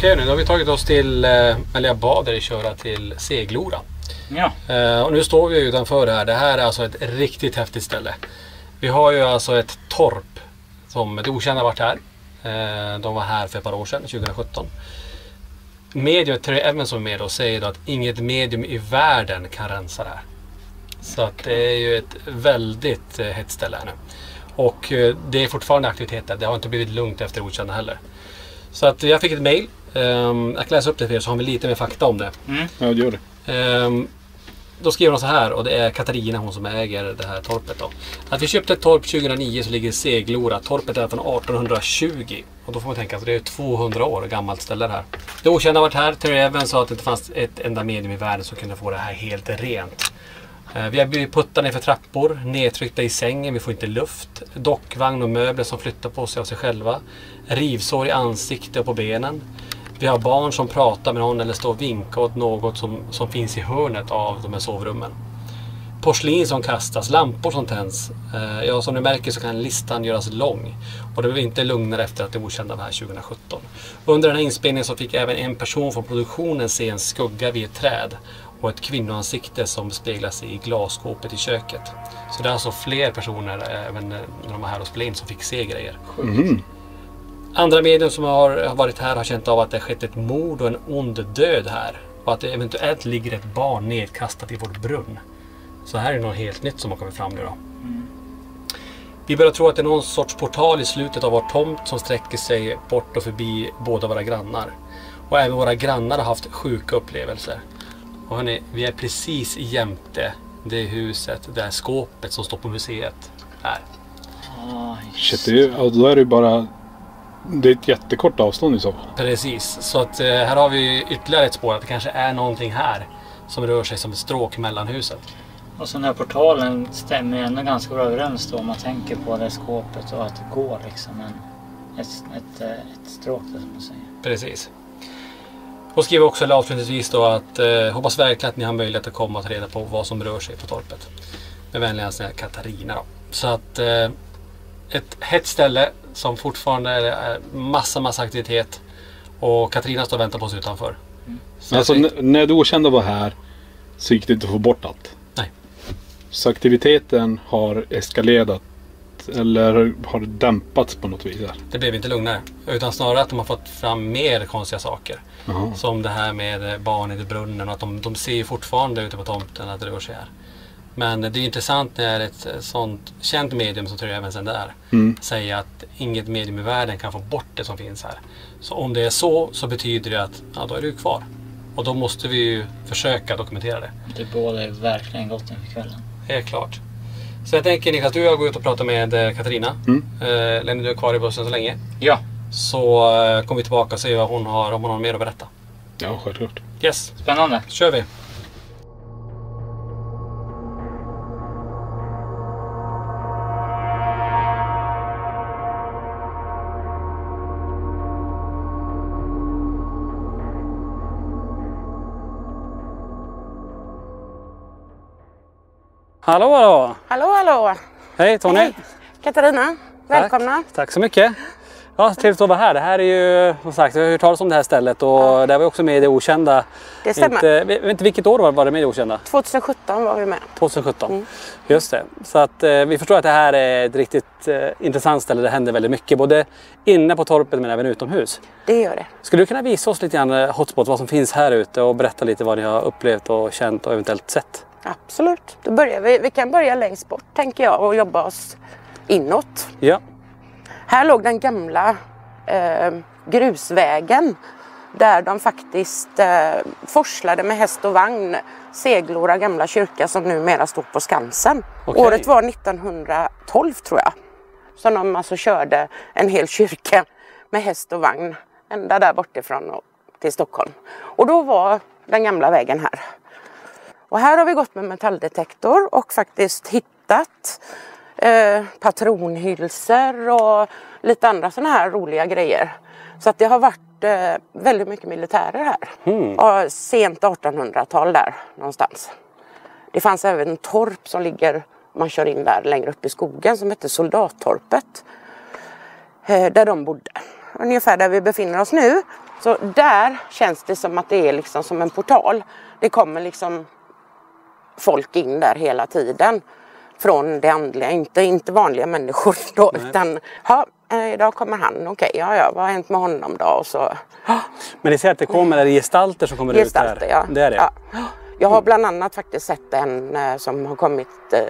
Okej, nu har vi tagit oss till, eller jag bad dig köra till Seglora. Ja. Och nu står vi utanför här. Det här är alltså ett riktigt häftigt ställe. Vi har ju alltså ett torp som det okända varit här. De var här för ett par år sedan, 2017. Mediumet Terry Evans som är med och säger då att inget medium i världen kan rensa det här. Så att det är ju ett väldigt hett ställe här nu. Och det är fortfarande aktivitet där. Det har inte blivit lugnt efter okända heller. Så att jag fick ett mejl. Jag kan läsa upp det för er så har vi lite mer fakta om det. Ja, det gör det. Då skriver de så här, och det är Katarina, hon som äger det här torpet då. Att vi köpte ett torp 2009 så ligger i Seglora. Torpet är från 1820. Och då får man tänka att det är 200 år gammalt ställe här. Det okända har varit här. Terry Evans sa att det inte fanns ett enda medium i världen som kunde få det här helt rent. Vi har blivit puttade ner för trappor, nedtryckta i sängen, vi får inte luft. Dockvagn och möbler som flyttar på sig av sig själva. Rivsår i ansikte och på benen. Vi har barn som pratar med någon eller står och vinkar åt något som finns i hörnet av de här sovrummen. Porslin som kastas, lampor som tänds. Ja, som ni märker så kan listan göras lång. Och det blev inte lugnare efter att det okända var här 2017. Under den här inspelningen så fick även en person från produktionen se en skugga vid ett träd. Och ett kvinnoansikte som speglas i glasskåpet i köket. Så det är alltså fler personer, även när de var här och spelade in, som fick se grejer. Mm. Andra medium som har varit här har känt av att det har skett ett mord och en ond död här. Och att det eventuellt ligger ett barn nedkastat i vårt brunn. Så här är något helt nytt som har kommit fram nu då. Vi börjar tro att det är någon sorts portal i slutet av vår tomt som sträcker sig bort och förbi båda våra grannar. Och även våra grannar har haft sjuka upplevelser. Och hörni, vi är precis jämte det huset, det här skåpet som står på museet här. Shit, då är det ju bara... Det är ett jättekort avstånd i så fall. Precis, så att här har vi ytterligare ett spår att det kanske är någonting här som rör sig som ett stråk mellan huset. Och så den här portalen stämmer ju ändå ganska bra överens då om man tänker på det skåpet och att det går liksom ett stråk där som man säger. Precis. Och skriver också avslutningsvis då att hoppas verkligen att ni har möjlighet att komma och ta reda på vad som rör sig på torpet. Med vänliga hälsningar Katarina då. Så att ett hett ställe som fortfarande är massa aktivitet. Och Katarina står och väntar på oss utanför. Alltså när du okända var här så gick det inte att få bort allt. Nej. Så aktiviteten har eskalerat eller har det dämpats på något vis här? Det blev inte lugnare. Utan snarare att de har fått fram mer konstiga saker. Aha. Som det här med barnet i brunnen. Och att de ser fortfarande ute på tomten att det rör sig här. Men det är intressant när ett sånt känt medium som Terry Evans där säger att inget medium i världen kan få bort det som finns här. Så om det är så betyder det att då är du kvar. Och då måste vi ju försöka dokumentera det. Det båda är verkligen gott inför kvällen. Helt klart. Så jag tänker Niklas, du och jag går ut och pratar med Katarina. Lämnar du kvar i bussen så länge? Ja. Så kommer vi tillbaka och ser vad hon har, om hon har mer att berätta. Ja, självklart. Yes. Spännande. Kör vi. Hallå! Hallå! Hej Tony! Hej. Katarina, välkomna! Tack så mycket! Ja, trevligt att vara här. Det här är ju, som sagt, vi har hört talas om det här stället och där var också med i det okända. Det stämmer. Jag vet inte vilket år var det med i det okända? 2017 var vi med. 2017, just det. Så att vi förstår att det här är ett riktigt intressant ställe. Det händer väldigt mycket, både inne på torpet men även utomhus. Det gör det. Skulle du kunna visa oss lite grann hotspot, vad som finns här ute och berätta lite vad ni har upplevt och känt och eventuellt sett? Absolut. Då börjar vi kan börja längst bort tänker jag och jobba oss inåt. Ja. Här låg den gamla grusvägen där de faktiskt forslade med häst och vagn Seglora gamla kyrka som numera står på Skansen. Okej. Året var 1912 tror jag. Så de alltså körde en hel kyrka med häst och vagn ända där bortifrån och till Stockholm. Och då var den gamla vägen här. Och här har vi gått med metalldetektor och faktiskt hittat patronhylsor och lite andra sådana här roliga grejer. Så att det har varit väldigt mycket militärer här. Och sent 1800-tal där någonstans. Det fanns även en torp som ligger, man kör in där längre upp i skogen, som heter Soldattorpet. Där de bodde. Ungefär där vi befinner oss nu Så där känns det som att det är liksom som en portal. Det kommer liksom folk in där hela tiden. Från det andliga, inte vanliga människor då. Nej. Utan, idag kommer han, okej, vad har hänt med honom då? Och så, Men det ser att det kommer, är det gestalter som kommer ut där? Ja. Det är det? Ja. Jag har bland annat faktiskt sett en som har kommit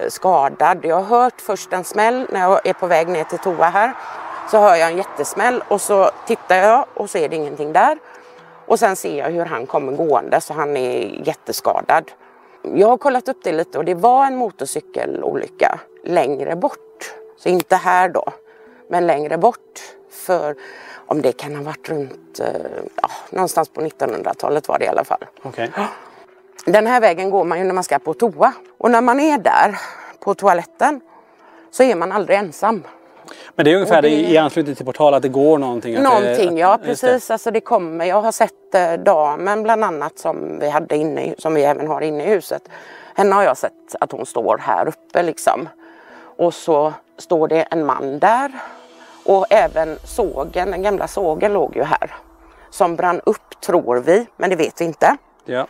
skadad. Jag har hört först en smäll när jag är på väg ner till toa här. Så hör jag en jättesmäll och så tittar jag och så är det ingenting där. Och sen ser jag hur han kommer gående så han är jätteskadad. Jag har kollat upp det lite och det var en motorcykelolycka längre bort. Så inte här då, men längre bort. För om det kan ha varit runt, någonstans på 1900-talet var det i alla fall. Okay. Den här vägen går man ju när man ska på toa. Och när man är där på toaletten så är man aldrig ensam. Men det är ungefär i anslutning till portal att det går någonting? Ja precis. Alltså det kommer. Jag har sett damen bland annat som vi hade som vi även har inne i huset. Henne har jag sett att hon står här uppe liksom. Och så står det en man där. Och även sågen, den gamla sågen låg ju här. Som brann upp tror vi, men det vet vi inte. Ja.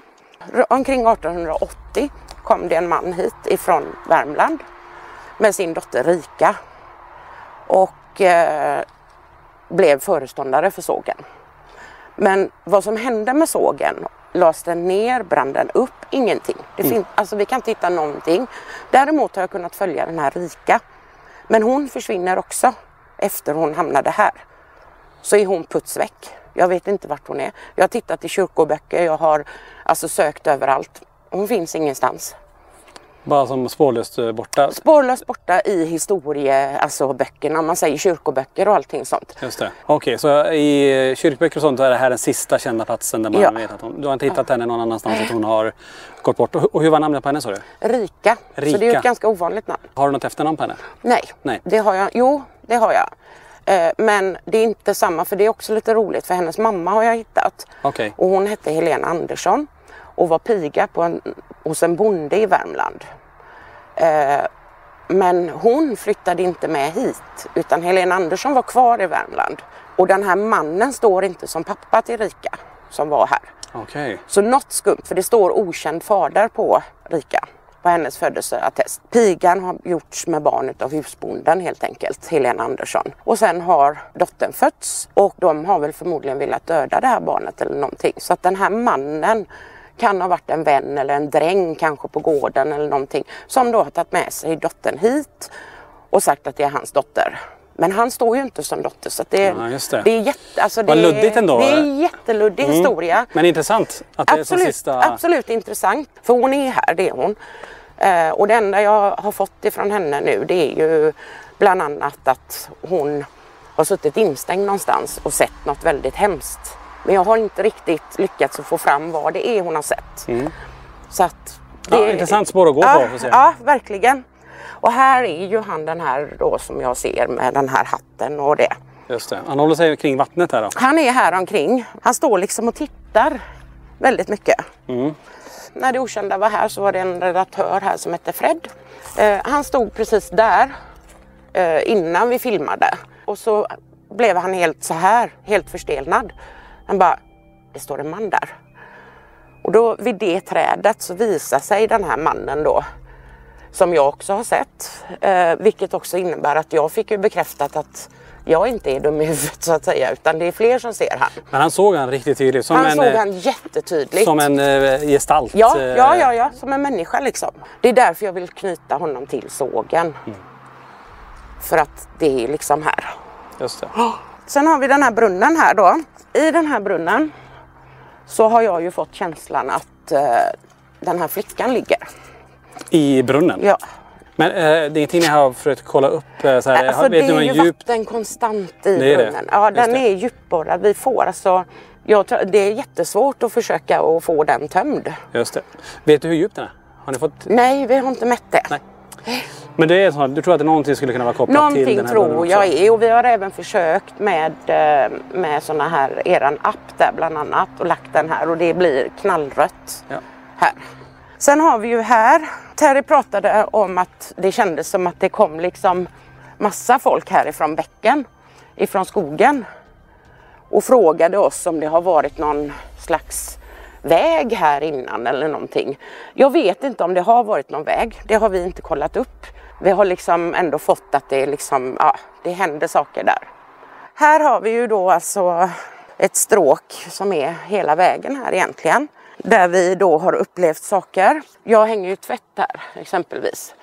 Omkring 1880 kom det en man hit ifrån Värmland med sin dotter Rika. Och blev föreståndare för sågen. Men vad som hände med sågen, lades den ner, brann den upp, ingenting. Alltså vi kan inte hitta någonting. Däremot har jag kunnat följa den här Rika. Men hon försvinner också efter hon hamnade här. Så är hon putsväck. Jag vet inte vart hon är. Jag har tittat i kyrkoböcker, jag har alltså sökt överallt. Hon finns ingenstans. Bara som spårlöst borta? Spårlöst borta i alltså böckerna, om man säger kyrkoböcker och allting sånt. Just det. Okej, så i kyrkböcker och sånt är det här den sista kända platsen där man vet att du har inte hittat henne någon annanstans att hon har gått bort. Och hur var namnet på henne sa du? Rika. Så det är ju ett ganska ovanligt namn. Har du något efternamn på henne? Nej. Det har jag. Jo, det har jag. Men det är inte samma, för det är också lite roligt för hennes mamma har jag hittat. Okay. Och hon hette Helena Andersson och var piga hos en bonde i Värmland. Men hon flyttade inte med hit utan Helena Andersson var kvar i Värmland. Och den här mannen står inte som pappa till Rika som var här. Okay. Så något skumt, för det står okänd fader på Rika. På hennes födelseattest. Pigan har gjorts med barnet av husbonden helt enkelt, Helena Andersson. Och sen har dottern fötts och de har väl förmodligen velat döda det här barnet eller någonting. Så att den här mannen kan ha varit en vän eller en dräng kanske på gården eller någonting. Som då har tagit med sig dottern hit och sagt att det är hans dotter. Men han står ju inte som dotter så att det är luddigt ändå. Det är en jätteluddig historia. Men intressant att det är som sista... Absolut intressant. För hon är här, det är hon. Och det enda jag har fått ifrån henne nu det är ju bland annat att hon har suttit instängd någonstans och sett något väldigt hemskt. Men jag har inte riktigt lyckats att få fram vad det är hon har sett. Så att intressant spår att gå på. Får se. Ja, verkligen. Och här är ju han den här då som jag ser med den här hatten och det. Just det. Han håller sig kring vattnet här då? Han är här omkring. Han står liksom och tittar väldigt mycket. När det okända var här så var det en redaktör här som hette Fred. Han stod precis där innan vi filmade. Och så blev han helt så här, helt förstelnad. Han bara, det står en man där. Och då vid det trädet så visar sig den här mannen då. Som jag också har sett. Vilket också innebär att jag fick ju bekräftat att jag inte är dum i huvudet så att säga. Utan det är fler som ser han. Men han såg han riktigt tydligt? Såg han jättetydligt. Som en gestalt? Ja. Som en människa liksom. Det är därför jag vill knyta honom till sågen. För att det är liksom här. Just det. Sen har vi den här brunnen här då. I den här brunnen så har jag ju fått känslan att den här flickan ligger. I brunnen? Ja. Men det är ingenting ni har försökt kolla upp? Så här, alltså, det är ju vatten konstant i brunnen. Ja, den är djupborrad. Vi får alltså... det är jättesvårt att försöka att få den tömd. Just det. Vet du hur djup den är? Har ni fått... Nej, vi har inte mätt det. Nej. Men det är så, du tror att det någonting skulle kunna vara kopplat till den här brunnen? Någonting tror jag är. Och vi har även försökt med såna här, eran app där bland annat. Och lagt den här och det blir knallrött här. Sen har vi ju här, Terry pratade om att det kändes som att det kom liksom massa folk härifrån bäcken, ifrån skogen. och frågade oss om det har varit någon slags väg här innan eller någonting. Jag vet inte om det har varit någon väg. Det har vi inte kollat upp. Vi har liksom ändå fått att det liksom, ja, det händer saker där. Här har vi ju då alltså ett stråk som är hela vägen här egentligen. Där vi då har upplevt saker. Jag hänger ju tvätt här exempelvis.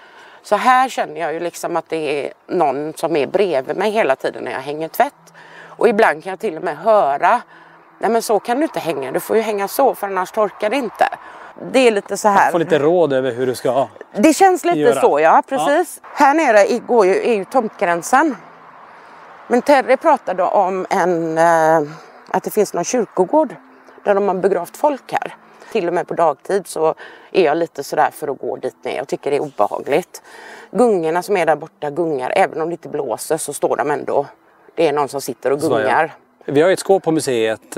Så här känner jag ju liksom att det är någon som är bredvid mig hela tiden när jag hänger tvätt. Och ibland kan jag till och med höra, nej men så kan du inte hänga, du får ju hänga så för annars torkar det inte. Det är lite så här. Få lite råd över hur du ska Det känns lite göra. så, ja precis. Ja. Här nere är ju tomtgränsen. Men Terry pratade om att det finns någon kyrkogård där de har begravt folk här. Till och med på dagtid så är jag lite sådär för att gå dit ner. Jag tycker det är obehagligt. Gungorna som är där borta gungar, även om det inte blåser så står de ändå. Det är någon som sitter och gungar. Så, ja. Vi har ett skåp på museet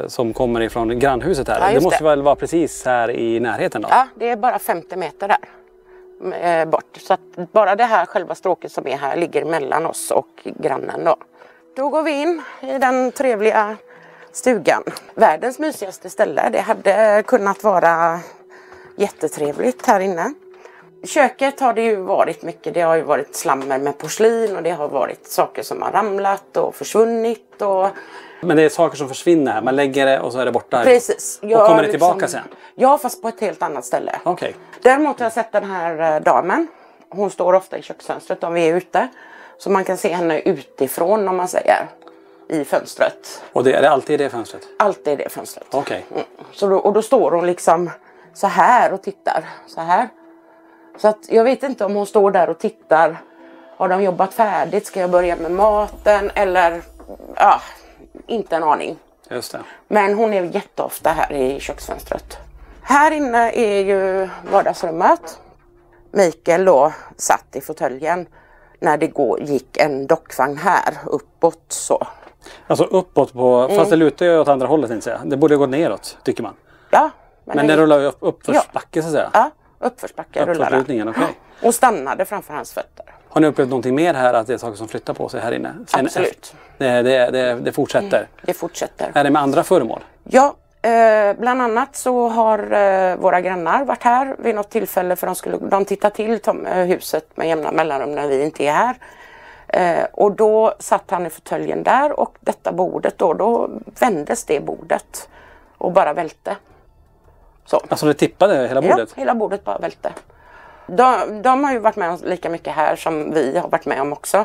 som kommer ifrån grannhuset här. Ja, det måste väl vara precis här i närheten då? Ja, det är bara 50 meter där bort. Så att bara det här själva stråket som är här ligger mellan oss och grannen då. Då går vi in i den trevliga stugan. Världens mysigaste ställe. Det hade kunnat vara jättetrevligt här inne. Köket har det ju varit mycket. Det har ju varit slammer med porslin och det har varit saker som har ramlat och försvunnit. Men det är saker som försvinner här. Man lägger det och så är det borta. Precis. Och kommer det tillbaka sen? Ja, fast på ett helt annat ställe. Okej. Däremot har jag sett den här damen. Hon står ofta i köksfönstret om vi är ute. Så man kan se henne utifrån om man säger. I fönstret. Och är det alltid det fönstret? Alltid i det fönstret. Okej. Och då står hon liksom så här och tittar. Så här. Så att jag vet inte om hon står där och tittar. Har de jobbat färdigt? Ska jag börja med maten? Eller ja, inte en aning. Just det. Men hon är jätteofta här i köksfönstret. Här inne är ju vardagsrummet. Mikael då satt i fåtöljen när det gick en dockvagn här uppåt så. Alltså uppåt på, fast det lutar ju åt andra hållet inte säga. Det borde gå neråt tycker man. Ja. Men det rullar ju uppförsbacke så att säga. Ja, uppförsbacke rullar Uppförslutningen, okej. Och stannade framför hans fötter. Har ni upplevt någonting mer här att det är saker som flyttar på sig här inne? Absolut. Det fortsätter? Det fortsätter. Är det med andra föremål? Ja, bland annat så har våra grannar varit här vid något tillfälle för de tittar till huset med jämna mellanrum när vi inte är här. Och då satt han i fåtöljen där och detta bordet då vändes det bordet och bara välte. Så. Alltså det tippade hela bordet? Ja, hela bordet bara välte. De har ju varit med om lika mycket här som vi har varit med om också.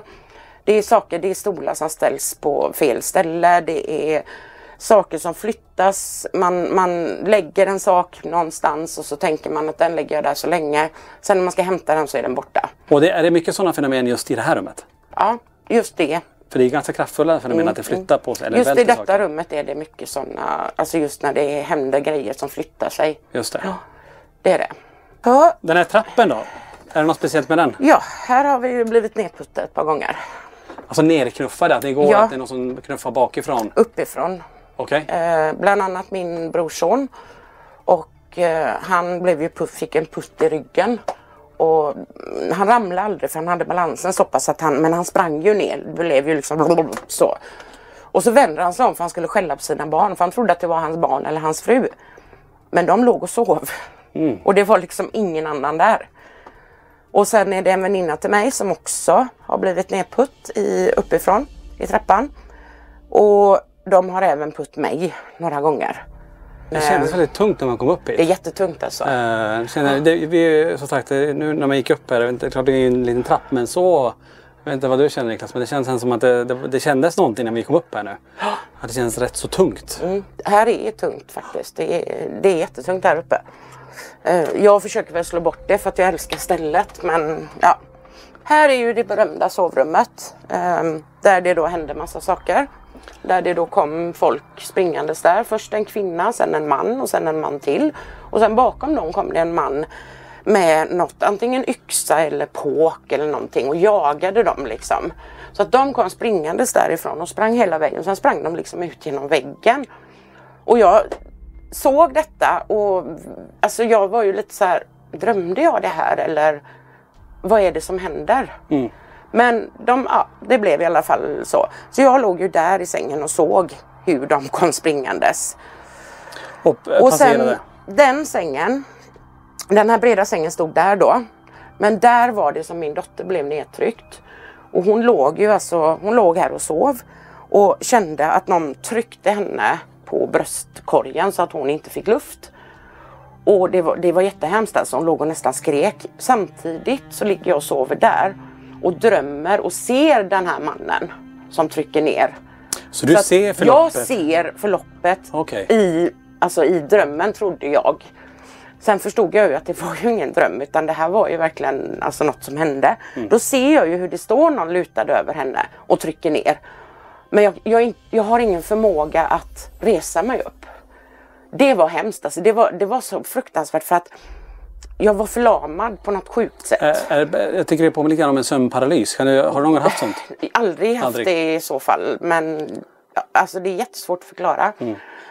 Det är stolar som ställs på fel ställe, det är saker som flyttas, man lägger en sak någonstans och så tänker man att den lägger jag där så länge. Sen när man ska hämta den så är den borta. Och är det mycket sådana fenomen just i det här rummet? Ja, just det. För det är ganska kraftfulla fenomen att det flyttar på sig. Eller just i detta saker. rummet är det mycket sådana, alltså just när det händer grejer som flyttar sig. Just det. Ja, det är det. Så, den här trappen då? Är det något speciellt med den? Ja, här har vi ju blivit nedputtade ett par gånger. Alltså nerknuffade, att det går Ja. att det är någon som knuffar bakifrån? Uppifrån. Okej. Bland annat min brorson. Och han fick en putt i ryggen. Och han ramlade aldrig för han hade balansen så pass att men han sprang ju ner. Det blev ju liksom så. Och så vände han sig om för han skulle skälla på sina barn. För han trodde att det var hans barn eller hans fru. Men de låg och sov. Och det var liksom ingen annan där. Och sen är det en väninna till mig som också har blivit nedputt uppifrån i trappan. Och de har även putt mig några gånger. Det kändes väldigt tungt när man kom upp hit. Det är jättetungt alltså. Som sagt, nu när man gick upp här, det är klart det är en liten trapp, men så, jag vet inte vad du känner Niklas, men det känns som att det kändes någonting när vi kom upp här nu. Att det känns rätt så tungt. Här är tungt faktiskt. Det är jättetungt här uppe. Jag försöker väl slå bort det för att jag älskar stället, men ja. Här är ju det berömda sovrummet. Där det då hände massa saker. Där det då kom folk springandes där. Först en kvinna, sen en man och sen en man till. Och sen bakom dem kom det en man med något, antingen yxa eller påk eller någonting och jagade dem liksom. Så att de kom springandes därifrån och sprang hela vägen. Sen sprang de liksom ut genom väggen. Och jag såg detta och alltså jag var ju lite så här, drömde jag det här eller vad är det som händer? Men det blev i alla fall så. Så jag låg ju där i sängen och såg hur de kom springandes. Och sen den sängen, den här breda sängen stod där då. Men där var det som min dotter blev nedtryckt. Och hon låg här och sov. Och kände att någon tryckte henne på bröstkorgen så att hon inte fick luft. Och det var jättehemskt alltså. Hon låg och nästan skrek. Samtidigt så ligger jag och sover där. Och drömmer och ser den här mannen som trycker ner. Så du ser förloppet? Jag ser förloppet Okay. i drömmen, trodde jag. Sen förstod jag ju att det var ju ingen dröm, utan det här var ju verkligen alltså något som hände. Då ser jag ju hur det står någon lutad över henne och trycker ner. Men jag har ingen förmåga att resa mig upp. Det var hemskt, alltså. Det var så fruktansvärt för att jag var förlamad på något sjukt sätt. Jag tycker det påminner lite grann om en sömnparalys. Har du någon gång haft sånt? Aldrig haft det i så fall. Men alltså det är jättesvårt att förklara.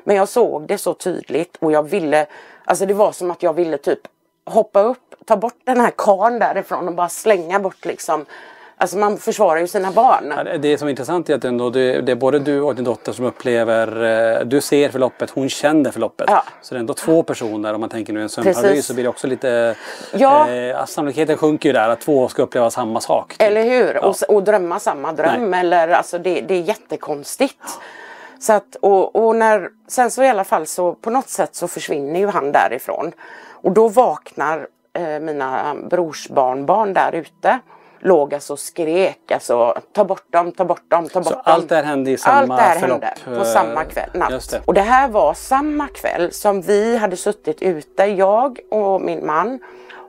Men jag såg det så tydligt och jag ville, alltså det var som att jag ville typ hoppa upp, ta bort den här karn därifrån och bara slänga bort liksom. Alltså man försvarar ju sina barn. Ja, det som är intressant är att ändå det är både du och din dotter som upplever, du ser förloppet, hon känner förloppet. Ja. Så det är ändå två personer, om man tänker nu en sömnparalys så blir det också lite, sannolikheten sjunker ju där att två ska uppleva samma sak. Typ. Eller hur? Ja. Och drömma samma dröm. Eller, alltså det är jättekonstigt. Så att, sen så i alla fall så på något sätt så försvinner ju han därifrån. Och då vaknar mina brorsbarnbarn där ute. Låg alltså och skrek, alltså ta bort dem. Så allt det här hände i samma förlopp? Allt det hände på samma kväll, natt. Och det här var samma kväll som vi hade suttit ute, jag och min man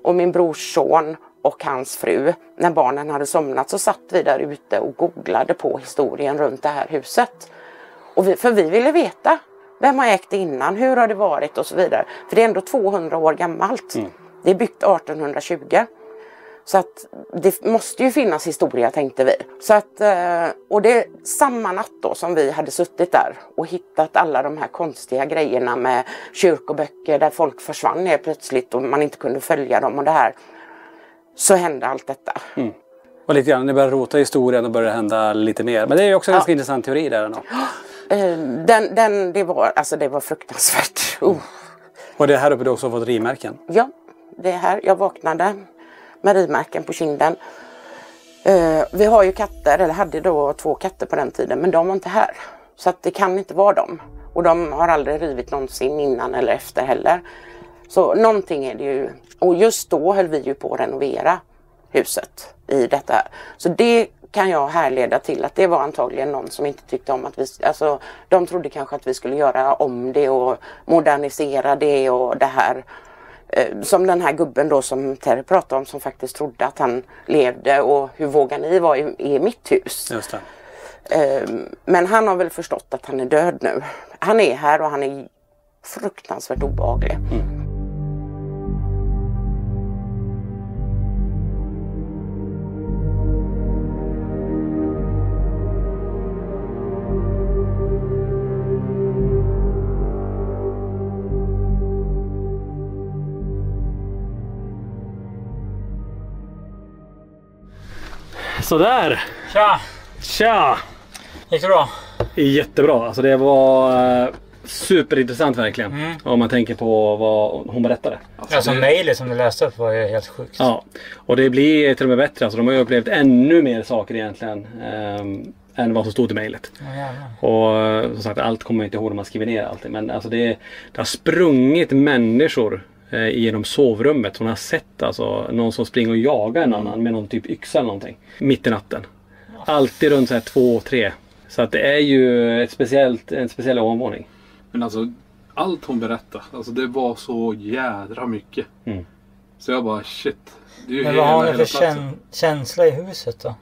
och min brorsson och hans fru. När barnen hade somnat så satt vi där ute och googlade på historien runt det här huset. För vi ville veta, vem har ägt det innan, hur har det varit och så vidare. För det är ändå 200 år gammalt. Det är byggt 1820. Så att det måste ju finnas historia, tänkte vi. Så att, och det är samma natt då som vi hade suttit där och hittat alla de här konstiga grejerna med kyrkoböcker där folk försvann ner plötsligt och man inte kunde följa dem och det här. Så hände allt detta. Och lite grann, ni börjar rota i historien och börjar hända lite mer. Men det är ju också en ganska intressant teori där ändå. Det var fruktansvärt. Och det här uppe du också fått rimärken? Ja, det är här. Jag vaknade med rimärken på kinden. Vi har ju katter, eller hade då 2 katter på den tiden, men de var inte här. Så att det kan inte vara dem. Och de har aldrig rivit någonsin innan eller efter heller. Så någonting är det ju. Och just då höll vi ju på att renovera huset i detta här. Så det kan jag härleda till att det var antagligen någon som inte tyckte om att de trodde kanske att vi skulle göra om det och modernisera det och det här. Som den här gubben då som Terry pratade om, som faktiskt trodde att han levde och hur vågar ni vara i mitt hus. Just det. Men han har väl förstått att han är död nu. Han är här och han är fruktansvärt obehaglig. Sådär! Tja! Gick det bra? Jättebra, alltså det var superintressant verkligen. Om man tänker på vad hon berättade. Alltså mejlet som du läste upp var ju helt sjukt. Ja, och det blir till och med bättre. Alltså de har ju upplevt ännu mer saker egentligen än vad som stod i mejlet. Och som sagt, allt kommer jag inte ihåg om man skriver ner allt. Men alltså det har sprungit människor genom sovrummet. Hon har sett alltså någon som springer och jagar en annan med någon typ yxa eller någonting. Mitt i natten. Alltid runt så här 2-3. Så att det är ju en speciell omvåning. Men alltså, allt hon berättade, alltså det var så jädra mycket. Så jag bara, shit. Det är ju men vad har ni för känsla i huset då?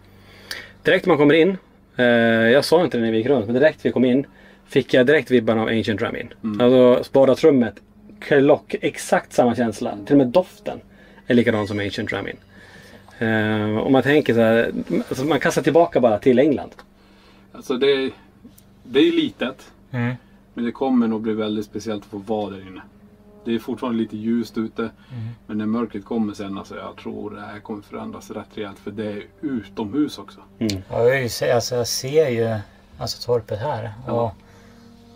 Direkt man kommer in, jag sa inte det när vi gick runt, men direkt vi kom in fick jag direkt vibban av Ancient Ramin. Alltså vardagsrummet, exakt samma känsla. Till och med doften är likadan som Ancient Ramin. Om man tänker så här, alltså man kastar tillbaka bara till England. Alltså det är litet. Men det kommer nog bli väldigt speciellt att få vara där inne. Det är fortfarande lite ljust ute. Men när mörkret kommer sen, alltså, jag tror det här kommer förändras rätt rejält. För det är utomhus också. Ja, jag ser ju alltså torpet här. Och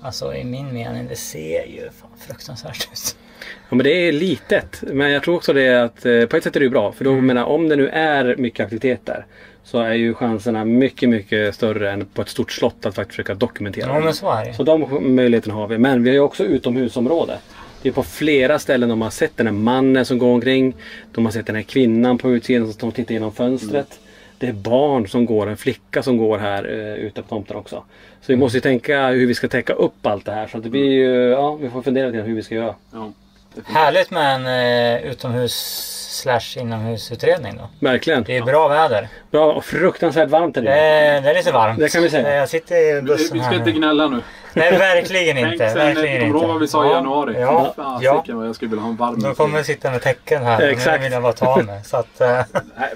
alltså i min mening, det ser ju fan fruktansvärt ut. Ja, men det är litet. Men jag tror också det är att på ett sätt är det ju bra. För då menar, om det nu är mycket aktivitet där, så är ju chanserna mycket, mycket större än på ett stort slott att faktiskt försöka dokumentera. Ja, men så är det. Så de möjligheterna har vi. Men vi har ju också utomhusområde. Det är på flera ställen de har sett den här mannen som går omkring. De har sett den här kvinnan på utsidan som tittar genom fönstret. Det är barn som går, en flicka som går här ute på tomten också. Så vi måste ju tänka hur vi ska täcka upp allt det här. Så att det blir ju, ja, vi får fundera lite hur vi ska göra. Ja. Härligt med en utomhus/inomhusutredning då. Verkligen. Det är bra väder. Bra och fruktansvärt varmt är det. Det är lite varmt. Det kan vi säga. Jag sitter i bussen Vi ska här inte nu. gnälla nu. Nej, verkligen inte. Verkligen inte. Kommer vad vi sa i januari? Ja, Fasiken vad jag skulle vilja ha en varm. Då kommer vi sitta med tecken här. Exakt. Det vill jag bara ta med. Så att, Nej,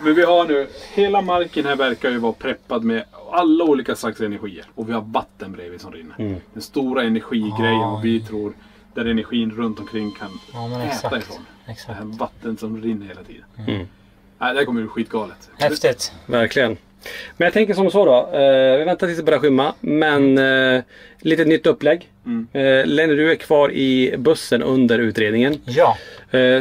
men vi har nu, hela marken här verkar ju vara preppad med alla olika slags energier. Och vi har vatten bredvid som rinner. Den stora energigrejen och vi tror där energin runt omkring kan äta ifrån. Exakt. Det här vatten som rinner hela tiden. Nej, det här kommer bli skitgalet. Häftigt. Verkligen. Men jag tänker som så då. Vi väntar tills det börjar skymma. Men lite nytt upplägg. Lenny, du är kvar i bussen under utredningen. Ja.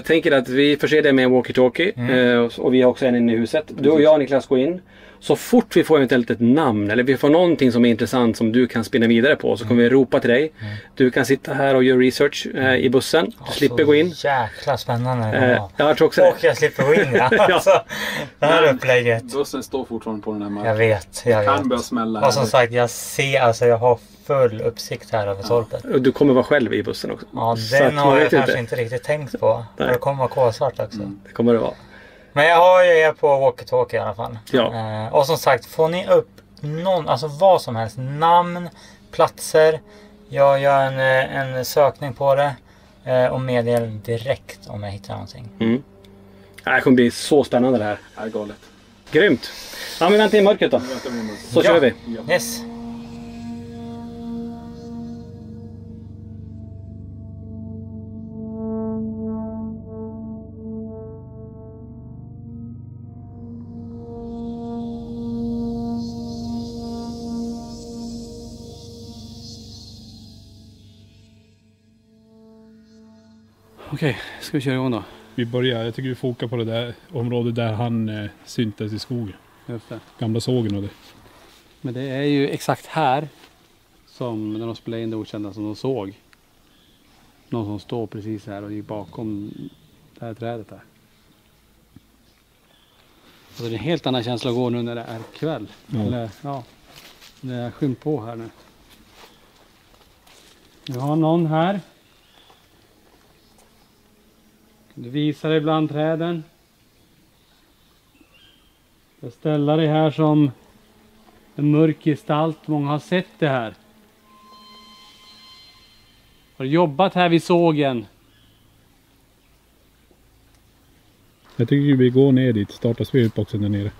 Tänker att vi förser dig med en walkie-talkie. Och vi har också en inne i huset. Du och jag, Niklas, går in. Så fort vi får eventuellt ett namn eller vi får någonting som är intressant som du kan spinna vidare på, så kommer vi ropa till dig. Du kan sitta här och göra research i bussen. Du slipper gå in. Jäkla spännande. Jag tror också och jag slipper gå in. Alltså, det här upplägget. Bussen står fortfarande på den här marken. Jag vet. Kan börja smälla. Och som sagt, jag ser, alltså jag har full uppsikt här över torpet. Och du kommer vara själv i bussen också. Ja, Så den att har man jag vet kanske inte. inte riktigt tänkt på. För det kommer vara kolsvart också. Det kommer det vara. Men jag har ju er på walkie-talkie i alla fall. Ja. Och som sagt, får ni upp någon, alltså vad som helst. Namn, platser. Jag gör en sökning på det. Och meddelar direkt om jag hittar någonting. Det kommer bli så spännande det här. Det är galet. Grymt. Ja, men vänta i mörkret då. Så kör vi. Yes. Okej, ska vi köra igång då? Vi börjar, jag tycker vi fokar på det där området där han syntes i skogen. Just det. Gamla sågen och det. Men det är ju exakt här som när de spelade in det okända som de såg. Någon som står precis här och gick bakom det här trädet här. Och det är en helt annan känsla att gå nu när det är kväll. Ja. Eller, ja, det är skymt på här nu. Vi har någon här. Du visar dig bland träden. Jag ställer dig här som en mörk gestalt. Många har sett det här. Har du jobbat här vid sågen? Jag tycker vi går ner dit. Startar spiritboxen där nere.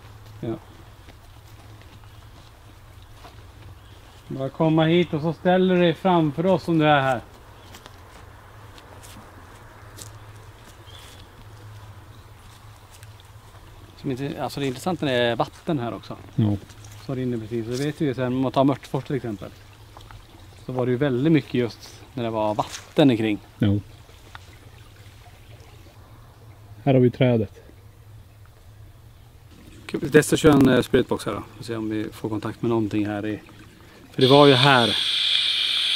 Ja. Bara komma hit och så ställer du dig framför oss om du är här. Alltså det är intressant när det är vatten här också. Ja. Så inne precis. Det vet vi ju sen om man tar Mörtfors till exempel. Så var det ju väldigt mycket just när det var vatten kring. Ja. Här har vi trädet. Vi testar att köra en spiritbox här då. Vi se om vi får kontakt med någonting här i. För det var ju här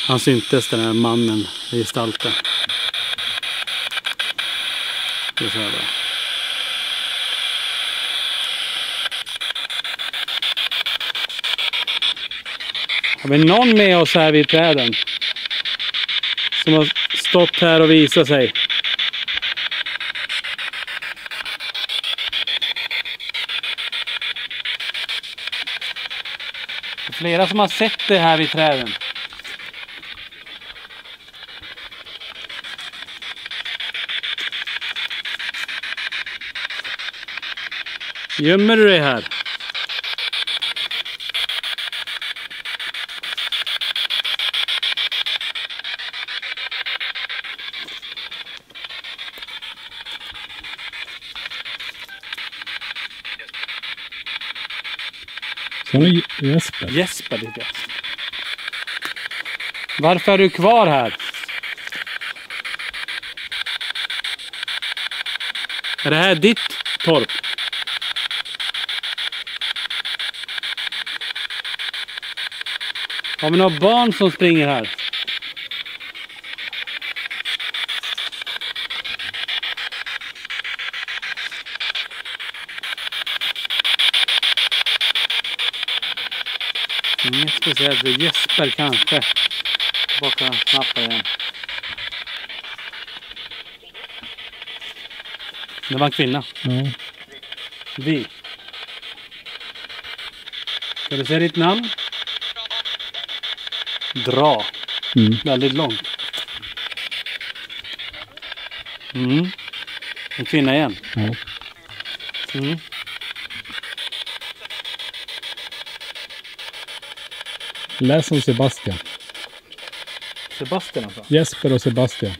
han syntes, den här mannen i gestalten. Det så här då. Har vi någon med oss här vid träden? Som har stått här och visat sig. Det är flera som har sett det här vid träden. Gömmer du dig här? Kan du Jesper? Jesper heter jag. Varför är du kvar här? Är det här ditt torp? Har vi några barn som springer här? Inget speciellt för Jesper kanske. Baka knappar igen. Det var en kvinna. Ja. Vi. Ska du säga ditt namn? Dra. Väldigt långt. En kvinna igen. Ja. Läs om Sebastian. Sebastian alltså. Jesper och Sebastian.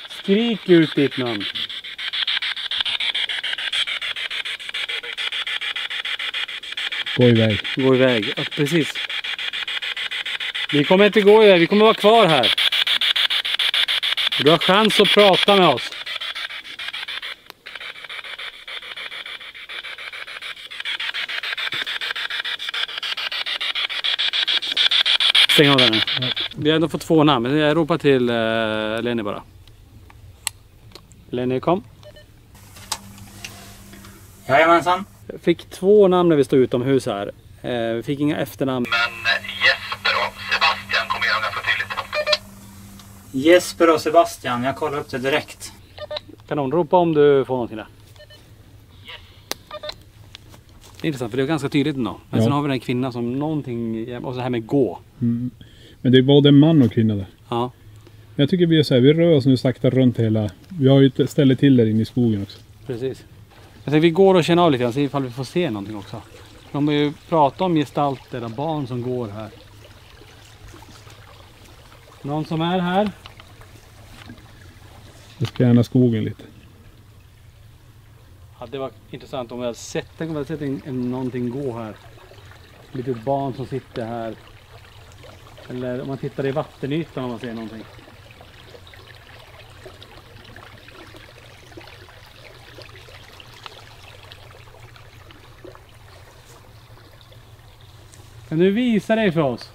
Skrik ut ditt namn. Gå iväg. Gå iväg. Ja, precis. Vi kommer inte gå iväg. Vi kommer vara kvar här. Du har chans att prata med oss. Stäng av den nu. Vi har ändå fått 2 namn. Jag ropar till Lenny bara. Lenny, kom. Jajamensan. Jag fick 2 namn när vi stod utomhus här. Vi fick inga efternamn. Men Jesper och Sebastian kommer jag få tydligt. Jesper och Sebastian, jag kollar upp det direkt. Kanon, ropa om du får någonting där. Det är intressant för det är ganska tydligt ändå. Men sen har vi den kvinna som någonting, och så här med gå. Men det är både man och kvinna där. Ja. Jag tycker vi är så här, vi rör oss nu sakta runt hela. Vi har ju ett ställe till där inne i skogen också. Precis. Jag tänkte vi går och känner av lite grann, se ifall vi får se någonting också. De har ju pratat om gestalter och barn som går här. Någon som är här? Jag ska gärna skogen lite. Ja, det var intressant om vi hade sett, någonting gå här. Lite barn som sitter här. Eller om man tittar i vattenytan om man ser någonting. Kan du visa dig för oss?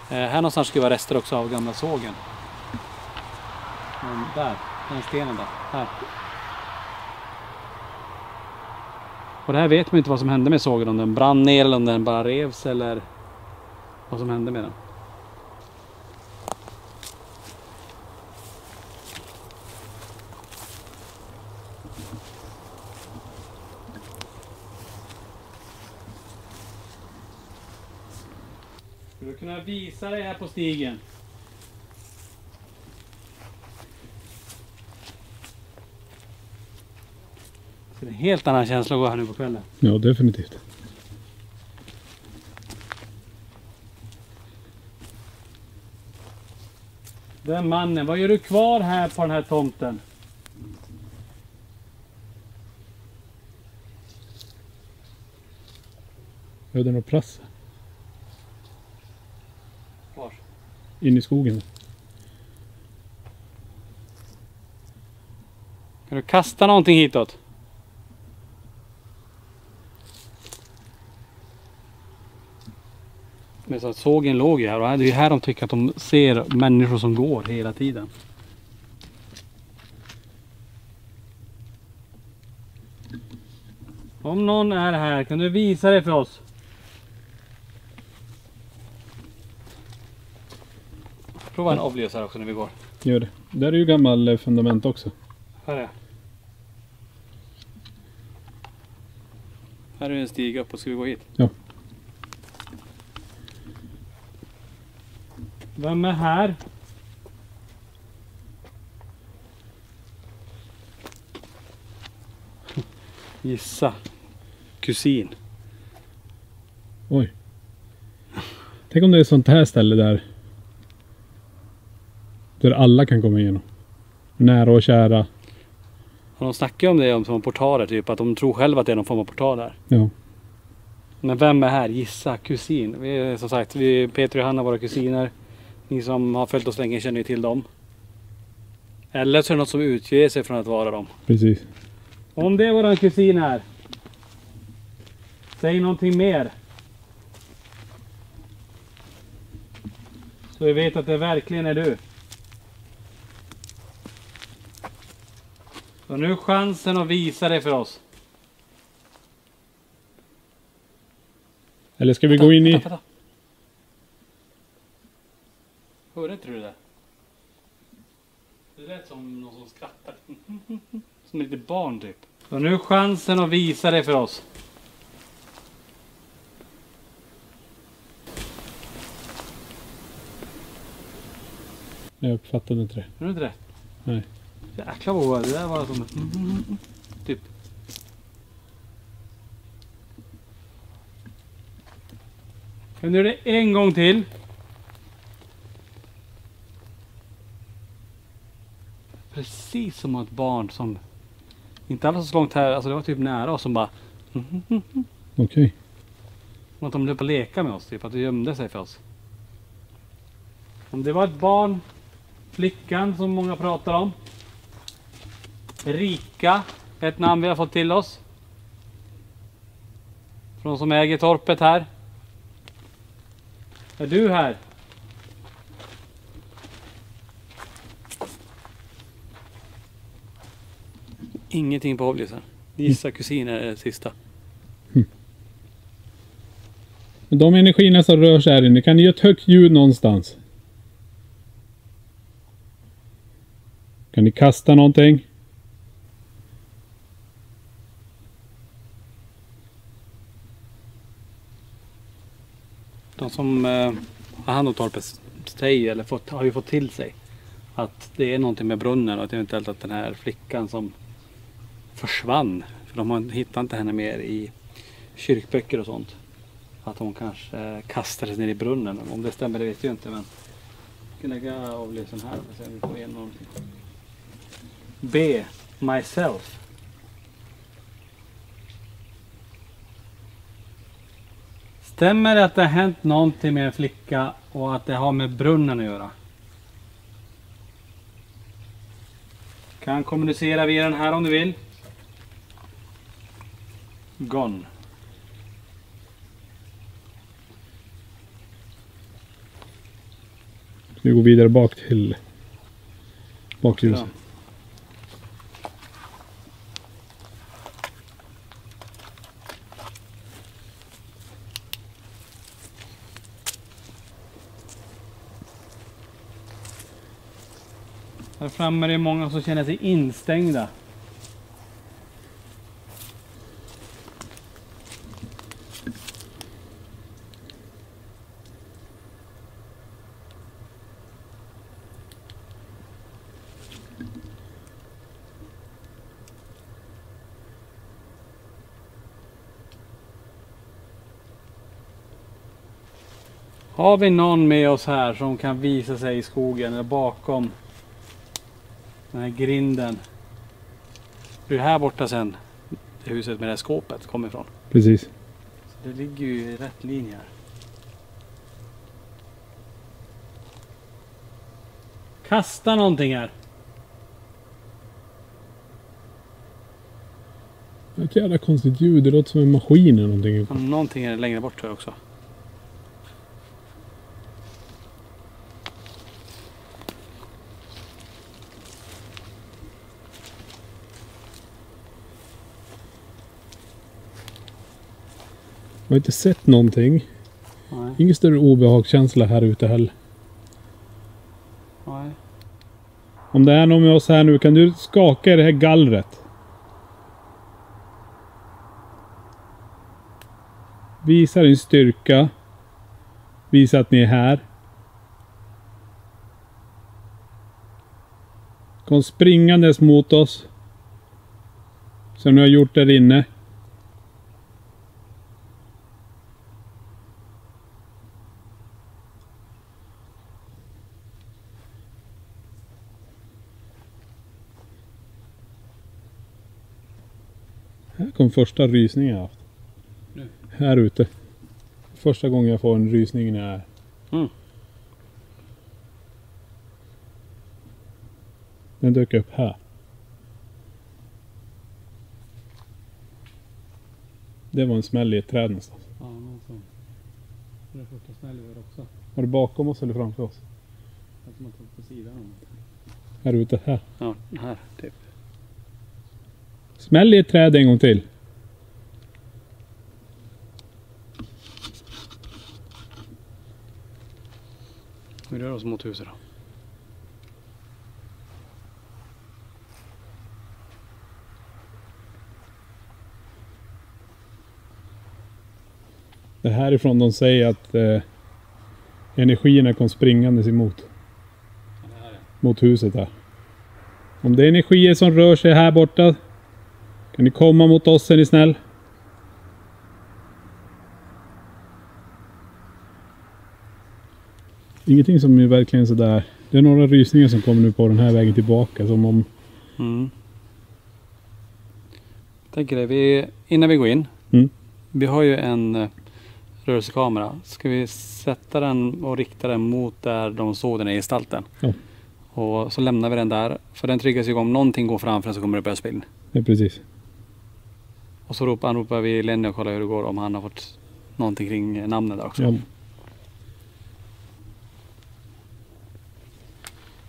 Här någonstans ska vara rester också av gamla sågen. Där, den stenen där. Här. Och det här vet man inte vad som hände med sågen. Om den brann ner eller om den bara revs eller vad som hände med den. Skulle du kunna visa dig här på stigen? Det är en helt annan känsla att gå här nu på kvällen. Ja, definitivt. Den mannen, vad gör du kvar här på den här tomten? Är det någon plats? Var? In i skogen. Kan du kasta någonting hitåt? Men så att sågen låg ju här och det är här de tycker att de ser människor som går hela tiden. Om någon är här, kan du visa det för oss? Prova en avlös här också när vi går. Gör det. Där är ju gammal fundament också. Här är. Här är en stig upp och ska vi gå hit? Ja. Vem är här? Gissa. Kusin. Oj. Tänk om det är ett sånt här ställe där alla kan komma igenom. Nära och kära. Och de snackar om det som portaler typ. Att de tror själva att det är någon form av portal där. Ja. Men vem är här? Gissa, kusin. Vi är, som sagt, Peter och Hanna, våra kusiner. Ni som har följt oss länge känner ju till dem. Eller så är det något som utger sig från att vara dem. Precis. Om det är våran kusin här. Säg någonting mer. Så vi vet att det verkligen är du. Så nu är chansen att visa det för oss. Eller ska vi gå in i... Vänta. Hörde inte du det där? Det lät som någon som skrattar. Som lite barn typ. Så nu är chansen att visa det för oss. Jag uppfattade inte det. Hörde du inte det? Nej. Jäklar vad det där var som... Typ. Kan du göra det en gång till? Precis som ett barn som... Inte alls så långt här, alltså det var typ nära oss som bara... Okej. Som att de blev på att leka med oss typ, att de gömde sig för oss. Om det var ett barn, flickan som många pratar om. Rika, ett namn vi har fått till oss. Från de som äger torpet här. Är du här? Ingenting på Hoblisen. Gissa kusiner är det sista. Men de energierna som rör sig här inne, kan ni göra ett högt ljud någonstans? Kan ni kasta någonting? De som har hand om torpet säger, eller har ju fått till sig att det är någonting med brunnen och att eventuellt att den här flickan som försvann, för de har hittat inte henne mer i kyrkböcker och sånt, att hon kanske kastades ner i brunnen. Om det stämmer det vet jag inte, men jag kan lägga avlysen här och se om vi får igen någonting. B. Myself. Stämmer det att det har hänt någonting med en flicka och att det har med brunnen att göra? Kan kommunicera via den här om du vill. Gone. Vi går vidare bak till bakljuset. Här framme är det många som känner sig instängda. Har vi någon med oss här som kan visa sig i skogen eller bakom den här grinden? Hur här borta sen det huset med det här skåpet kommer ifrån. Precis. Så det ligger ju i rätt linje här. Kasta någonting här. Ett jävla konstigt ljud. Det låter som en maskin eller någonting. Någonting är längre bort tror jag också. Jag har inte sett någonting. Nej. Ingen större obehagskänsla här ute heller. Nej. Om det är någon med oss här nu, kan du skaka i det här gallret? Visa din styrka. Visa att ni är här. Kom springandes mot oss. Som ni har gjort där inne. Här kom första rysningen jag haft. Nu. Här ute. Första gången jag får en rysning när jag är. Mm. Den dök upp här. Det var en smäll i ett träd någonstans. Ja, någon sån. Det är första smäll vi också. Var det bakom oss eller framför oss? Att man tar på sidan. Här ute, här. Ja, här typ. Smäll i ett träd en gång till. Vi rör oss mot huset då. Det härifrån de säger att energierna kom springandes emot. Mot huset här. Om det är energier som rör sig här borta, kan ni komma mot oss, är ni snäll? Ingenting som är verkligen sådär. Det är några rysningar som kommer nu på den här vägen tillbaka. Som om... Mm. Tänker det, innan vi går in. Mm. Vi har ju en rörelsekamera. Ska vi sätta den och rikta den mot där de såg den i gestalten? Ja. Och så lämnar vi den där. För den triggas ju om någonting går framför den så kommer det börja spela. Ja, precis. Och så anropar vi Lenny och kollar hur det går om han har fått någonting kring namnet där också. Ja.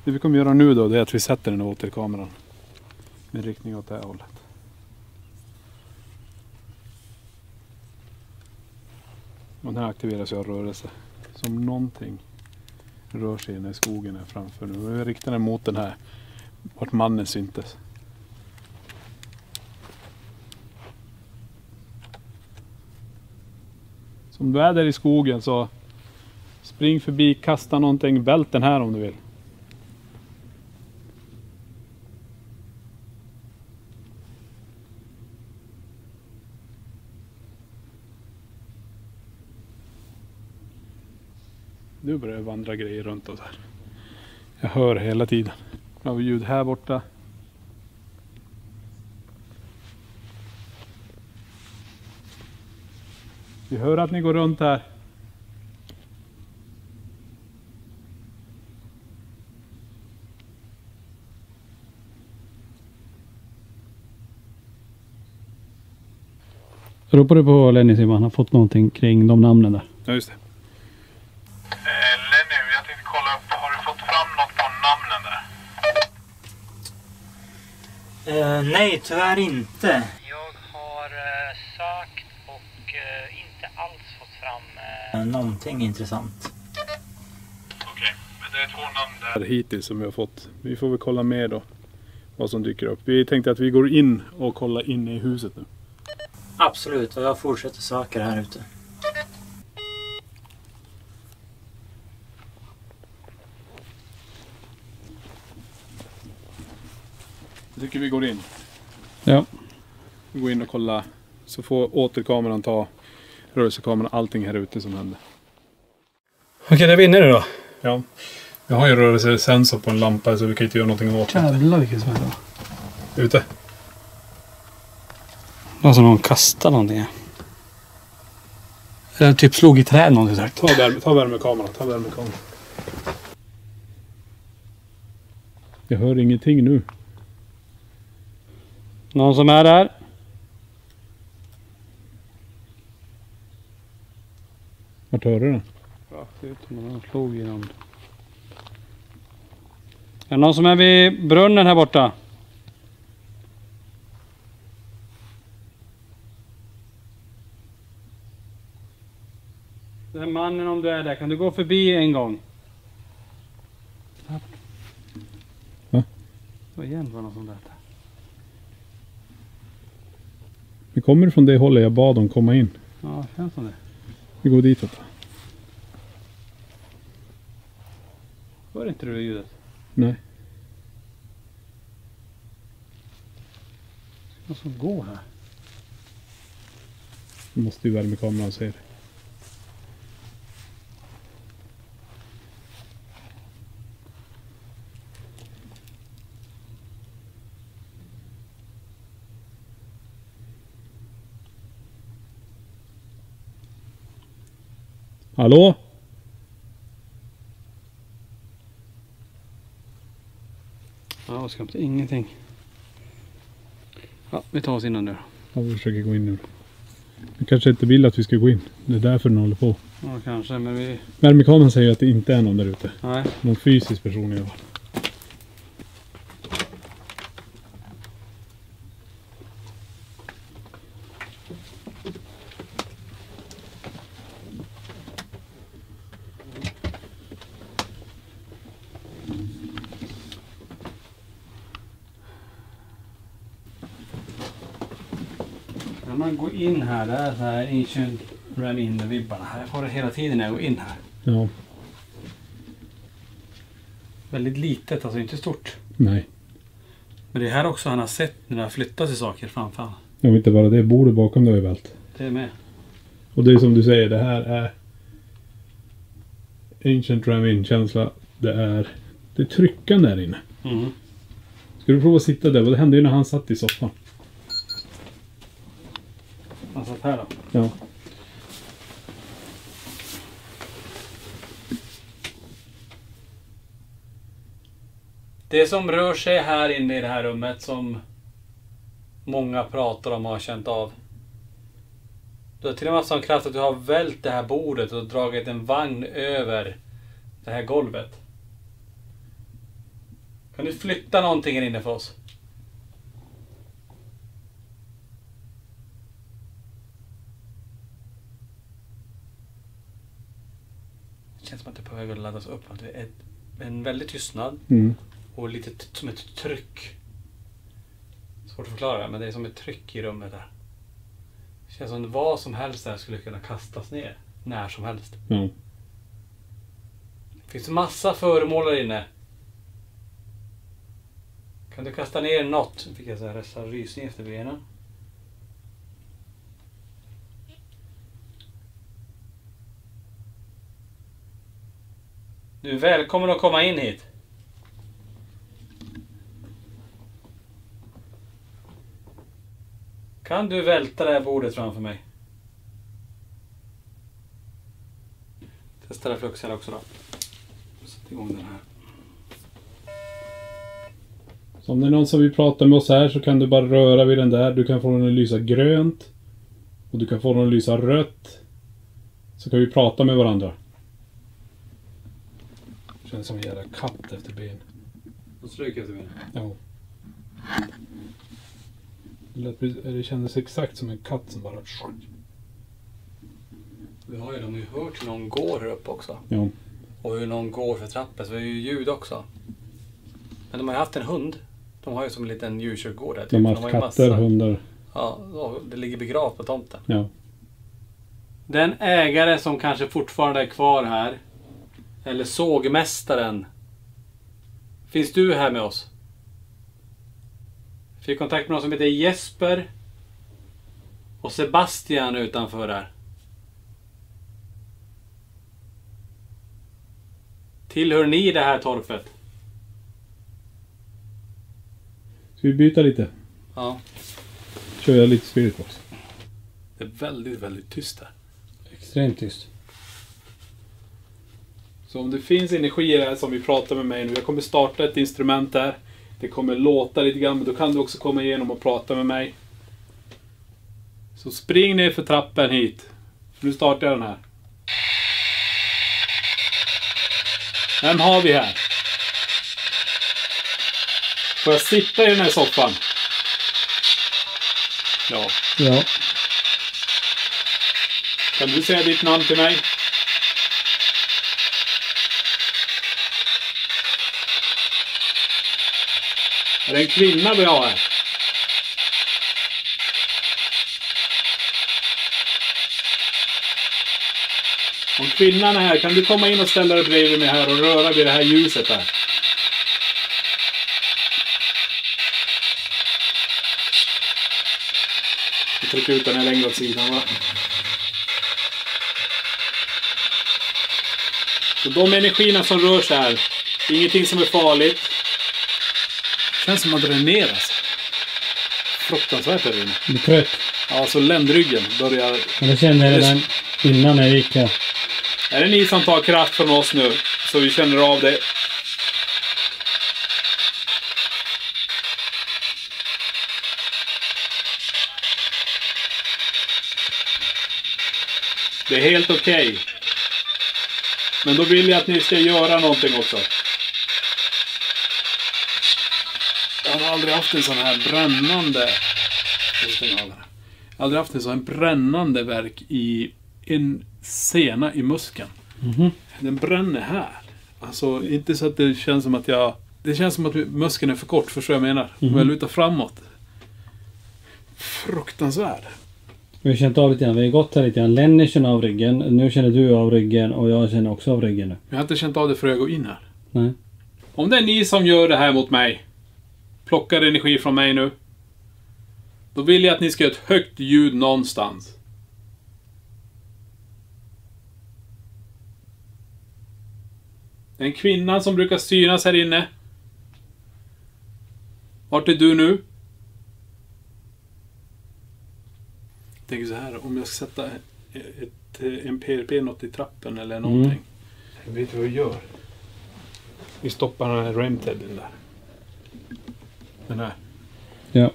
Det vi kommer göra nu då, det är att vi sätter den åter i kameran. Med riktning åt det här hållet. Och den här aktiveras ju av rörelse. Som någonting rör sig inne i skogen här framför nu. Och vi riktar den mot den här. Vart mannen syntes. Så om du är där i skogen så spring förbi, kasta någonting, vält den här om du vill. Nu börjar det vandra grejer runt oss här. Jag hör hela tiden. Nu har vi ljud här borta. Vi hör att ni går runt här. Ropade på Lenny Simon, han har fått någonting kring de namnen där. Ja, just det. Lenny, jag tänkte kolla upp. Har du fått fram något på namnen där? Nej, tyvärr inte. Jag har sökt och inte alls fått fram... Någonting intressant. Okej, men det är 2 namn där. Hittills som vi har fått. Vi får väl kolla mer då. Vad som dyker upp. Vi tänkte att vi går in och kollar inne i huset nu. Absolut, och jag fortsätter söka här ute. Jag tycker vi går in. Ja. Vi går in och kollar. Så får återkameran ta rörelsekameran, allting här ute som händer. Okej, det är vi inne nu då. Ja. Vi har ju rörelsesensor på en lampa så vi kan inte göra någonting åt det. Jävlar vilken smäll. Ute. Det var som någon kastade någonting. Eller typ slog i träd någonting sagt. Ta värmekameran. Jag hör ingenting nu. Någon som är där? Vart hör du den? Rakt ut som någon slog i dem. Är det någon som är vid brunnen här borta? Den här mannen, om du är där, kan du gå förbi en gång? Va? Det var igen var någon som där. Vi kommer från det hållet jag bad om komma in. Ja, det känns som det. Vi går ditåt. Hör inte du det ljudet? Nej. Vad som går här? Nu måste ju värmekameran se det. Hallå? Ja, skrapt. Ingenting. Ja, vi tar oss innan nu. Ja, vi försöker gå in nu. Du kanske inte vill att vi ska gå in. Det är därför den håller på. Ja, kanske, men vi... Värmekameran säger att det inte är någon där ute. Nej. Någon fysisk person i alla fall. När man går in här, det är så här Ancient Ram-in-vibbarna här. Jag får det hela tiden när jag går in här. Ja. Väldigt litet, alltså inte stort. Nej. Men det är här också han har sett när det har flyttat sig saker framför. Jag vet inte bara det. Bordet bakom det överallt. Det är med. Och det är som du säger. Det här är Ancient Ram-in-känsla. Det är tryckande där inne. Mm. Ska du prova att sitta där? Vad hände ju när han satt i soffan? Han satt här då. Ja. Det som rör sig här inne i det här rummet som många pratar om och har känt av. Du har till och med haft sån kraft att du har vält det här bordet och dragit en vagn över det här golvet. Kan du flytta någonting här inne för oss? Det känns som att det är på väg att laddas upp. Att det är en väldig tystnad. Mm. Och lite som ett tryck. Svårt att förklara det, men det är som ett tryck i rummet där. Det känns som vad som helst där skulle kunna kastas ner. När som helst. Ja. Det finns massa föremål där inne. Kan du kasta ner något? Fick jag så här rysning efter benen. Du är välkommen att komma in hit. Kan du välta det här bordet framför mig? Testa refluxen också då. Sätt igång den här. Så om det är någon som vill prata med oss här så kan du bara röra vid den där. Du kan få den att lysa grönt. Och du kan få den att lysa rött. Så kan vi prata med varandra. Känns som en jävla katt efter ben. Och stryk efter ben. Ja. Det kändes exakt som en katt som bara... Vi har ju hört hur någon går här uppe också. Ja. Och hur någon går för trappen. Så vi har ju ljud också. Men de har ju haft en hund. De har ju som en liten djurkyrkogård där. Typ. De har haft katter, hundar. Ja, det ligger begravt på tomten. Ja. Den ägare som kanske fortfarande är kvar här. Eller sågmästaren. Finns du här med oss? Fick kontakt med någon som heter Jesper. Och Sebastian utanför där. Tillhör ni det här torpet? Ska vi byta lite? Ja. Kör jag lite spiritbox. Det är väldigt, väldigt tyst där. Extremt tyst. Så om det finns energier här som vi pratar med mig nu. Jag kommer starta ett instrument här. Det kommer låta lite grann, men då kan du också komma igenom och prata med mig. Så spring ner för trappen hit. För nu startar jag den här. Vem har vi här? Får jag sitta i den här soffan? Ja. Ja. Kan du säga ditt namn till mig? Är det en kvinna vi har här? Om kvinnan är här, kan du komma in och ställa dig bredvid mig här och röra vid det här ljuset här? Vi trycker ut den här längre åt sidan, va? Så de energierna som rör sig här, ingenting som är farligt. Känns som man dräneras. Fruktansvärt där inne. Du är trött. Ja, så ländryggen börjar... Men det kände jag redan innan jag gick här. Är det ni som tar kraft från oss nu? Så vi känner av det. Det är helt okej. Men då vill jag att ni ska göra någonting också. Jag har aldrig haft en sån här brännande... Jag har aldrig haft en sån här brännande verk i en sena i muskeln. Den bränner här. Alltså inte så att det känns som att jag... Det känns som att muskeln är för kort, förstår jag menar. Om jag lutar framåt. Fruktansvärd. Vi har känt av lite grann. Vi har gått här lite grann. Lenny känner av ryggen. Nu känner du av ryggen. Och jag känner också av ryggen nu. Jag har inte känt av det för att gå in här. Nej. Om det är ni som gör det här mot mig. Plockar energi från mig nu. Då vill jag att ni ska göra ett högt ljud någonstans. Det är en kvinna som brukar synas här inne. Vart är du nu? Jag tänker så här, om jag ska sätta en PRP något i trappen eller någonting. Jag vet vad vi gör. Vi stoppar den här Remtedden där. Den här. Ja.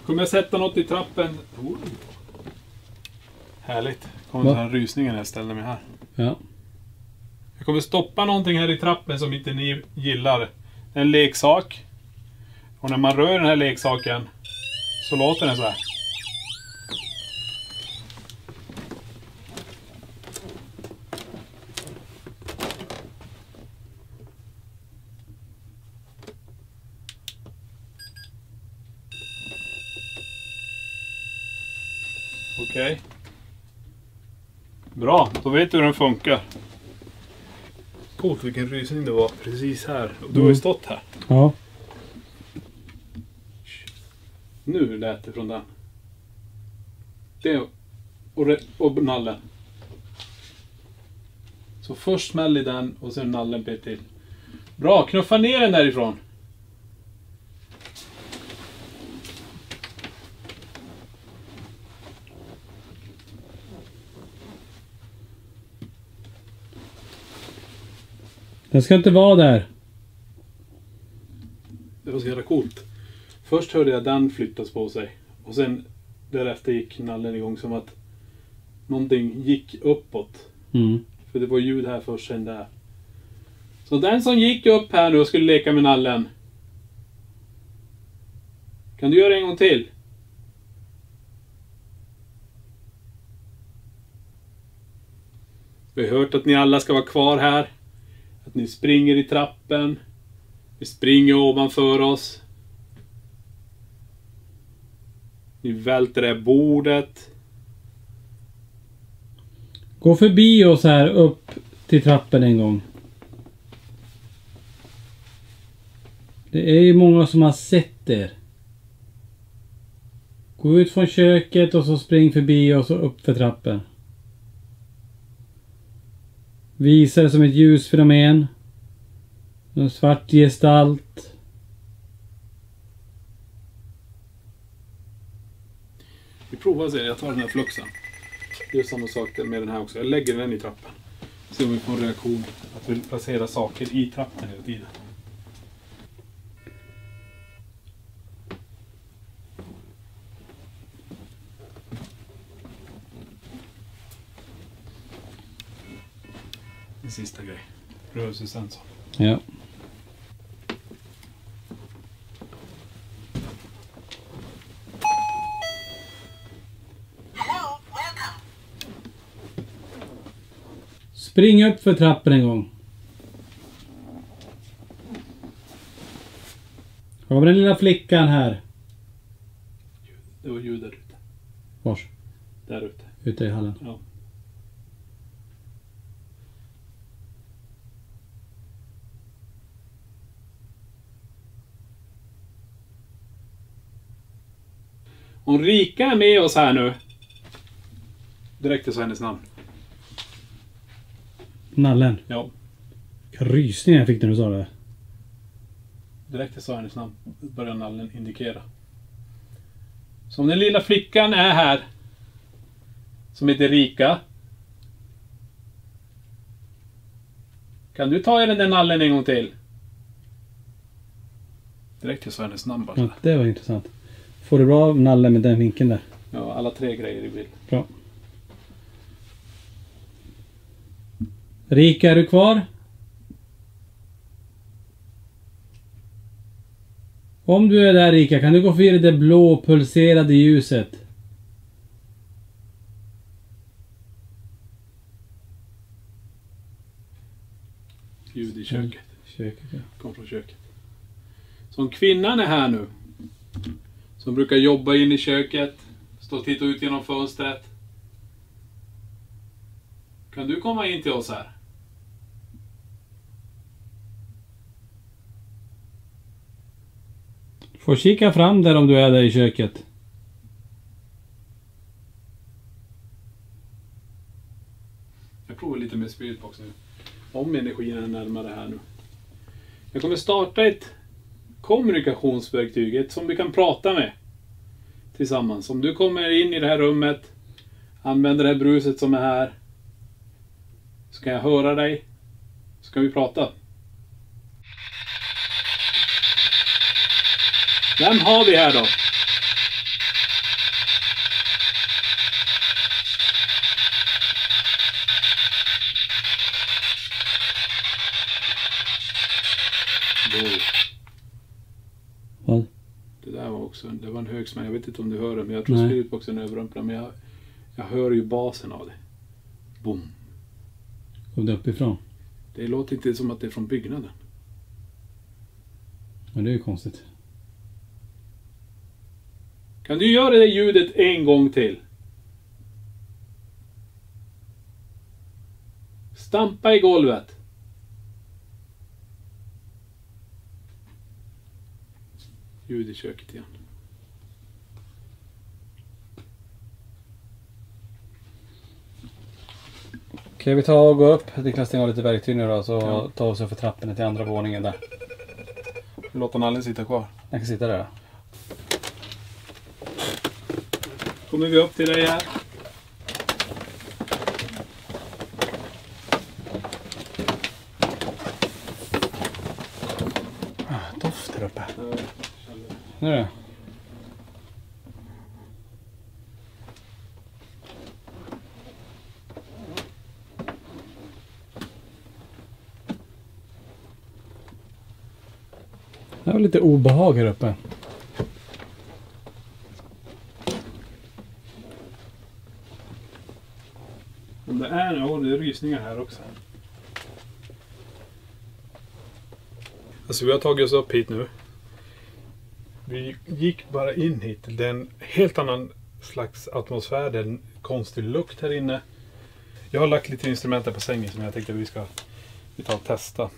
Kommer jag sätta något i trappen? Härligt. Kommer den här rysningen när jag ställer mig här. Ja. Jag kommer stoppa någonting här i trappen som inte ni gillar. En leksak. Och när man rör den här leksaken så låter den så här. Okej. Bra, då vet du hur den funkar. Coolt vilken rysning det var precis här. Och du har ju stått här. Ja. Nu lät det från den. Det och nallen. Så först smäll i den och sen nallen bet till. Bra, knuffa ner den därifrån. Den ska inte vara där. Det var så jävla coolt. Först hörde jag den flyttas på sig. Och sen därefter gick nallen igång som att någonting gick uppåt. För det var ljud här först, sen där. Så den som gick upp här nu och skulle leka med nallen. Kan du göra en gång till? Vi har hört att ni alla ska vara kvar här. Att ni springer i trappen. Ni springer ovanför oss. Ni välter det bordet. Gå förbi oss här upp till trappen en gång. Det är ju många som har sett er. Gå ut från köket och så spring förbi oss och upp för trappen. Visa det som ett ljusfenomen. En svart gestalt. Vi provar att se. Jag tar den här fluxen. Gör samma sak med den här också. Jag lägger den i trappen. Se om vi får en reaktion. Att vi placerar saker i trappen hela tiden. En sista grej. Rörelsesensor. Ja. Spring upp för trappen en gång. Kommer den lilla flickan här? Det var ljud där ute. Vars? Där ute. Ute i hallen. Ja. Om Rika är med oss här nu. Direkt är så hennes namn. Nallen. Ja. Rysningar fick du när du sa det. Direkt är så hennes namn. Börjar nallen indikera. Så om den lilla flickan är här. Som heter Rika. Kan du ta i den där nallen en gång till? Direkt till Svennes namn bara. Ja, det var intressant. Får du bra nalle med den vinkeln där? Ja, alla 3 grejer i bild. Bra. Rika, är du kvar? Om du är där, Rika, kan du gå förbi det blå pulserade ljuset? Ljud i köket. Köket, ja. Kom från köket. Som kvinnan är här nu. Som brukar jobba in i köket. Stå och titta ut genom fönstret. Kan du komma in till oss här? Får kika fram där om du är där i köket. Jag provar lite med spiritbox nu. Om energin är närmare här nu. Jag kommer starta ett kommunikationsverktyg. Ett som vi kan prata med. Tillsammans. Om du kommer in i det här rummet. Använder det här bruset som är här. Så kan jag höra dig. Så kan vi prata. Vem har vi här då? Vad? Det där var också det var en högsmäll. Jag vet inte om du hör det, men jag tror Nej. spiritboxen överrumplar. Men jag hör ju basen av det. Boom. Kom det uppifrån? Det låter inte som att det är från byggnaden. Ja, det är ju konstigt. Kan du göra det ljudet en gång till? Stampa i golvet. Ljud i köket igen. Okej, vi tar och går upp. Niklas stänger av lite verktyg nu då, så tar vi oss upp för trappen till andra våningen där. Låt nallen sitta kvar. Jag kan sitta där då. Kommer vi upp till dig här. Doft där uppe. Nu är det. Det var lite obehag här uppe. Om det är det är rysningar här också. Alltså vi har tagit oss upp hit nu. Vi gick bara in hit. Det är en helt annan slags atmosfär. Det är en konstig lukt här inne. Jag har lagt lite instrument här på sängen som jag tänkte att vi tar och testa.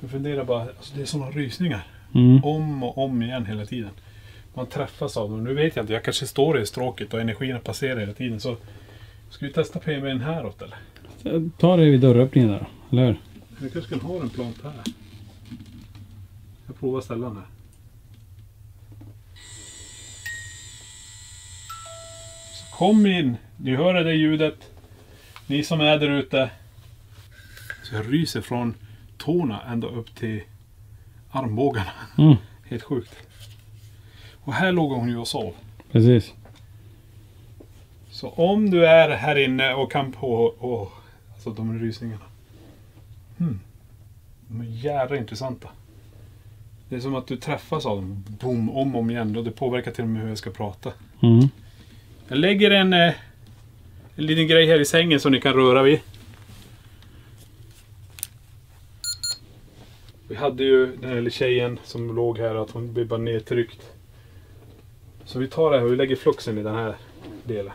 Jag funderar bara, alltså det är sådana rysningar. Om och om igen hela tiden. Man träffas av dem. Nu vet jag inte, jag kanske står i stråket och energin passerar hela tiden. Så ska vi testa PMN häråt eller? Ta det vid dörröppningen där, eller hur? Jag kanske kan ha en plant här. Jag provar ställa den här. Så kom in. Ni hör det ljudet. Ni som är där ute. Så jag ryser från tårna ända upp till armbågarna. Helt sjukt. Och här låg hon ju och sov. Precis. Så om du är här inne och kan på alltså de rysningarna. De är jävla intressanta. Det är som att du träffas av dem. Boom, om och om igen. Och det påverkar till och med hur jag ska prata. Jag lägger en liten grej här i sängen som ni kan röra vid. Vi hade ju den här tjejen som låg här, att hon blev bara nedtryckt. Så vi tar det här och vi lägger fluxen i den här delen.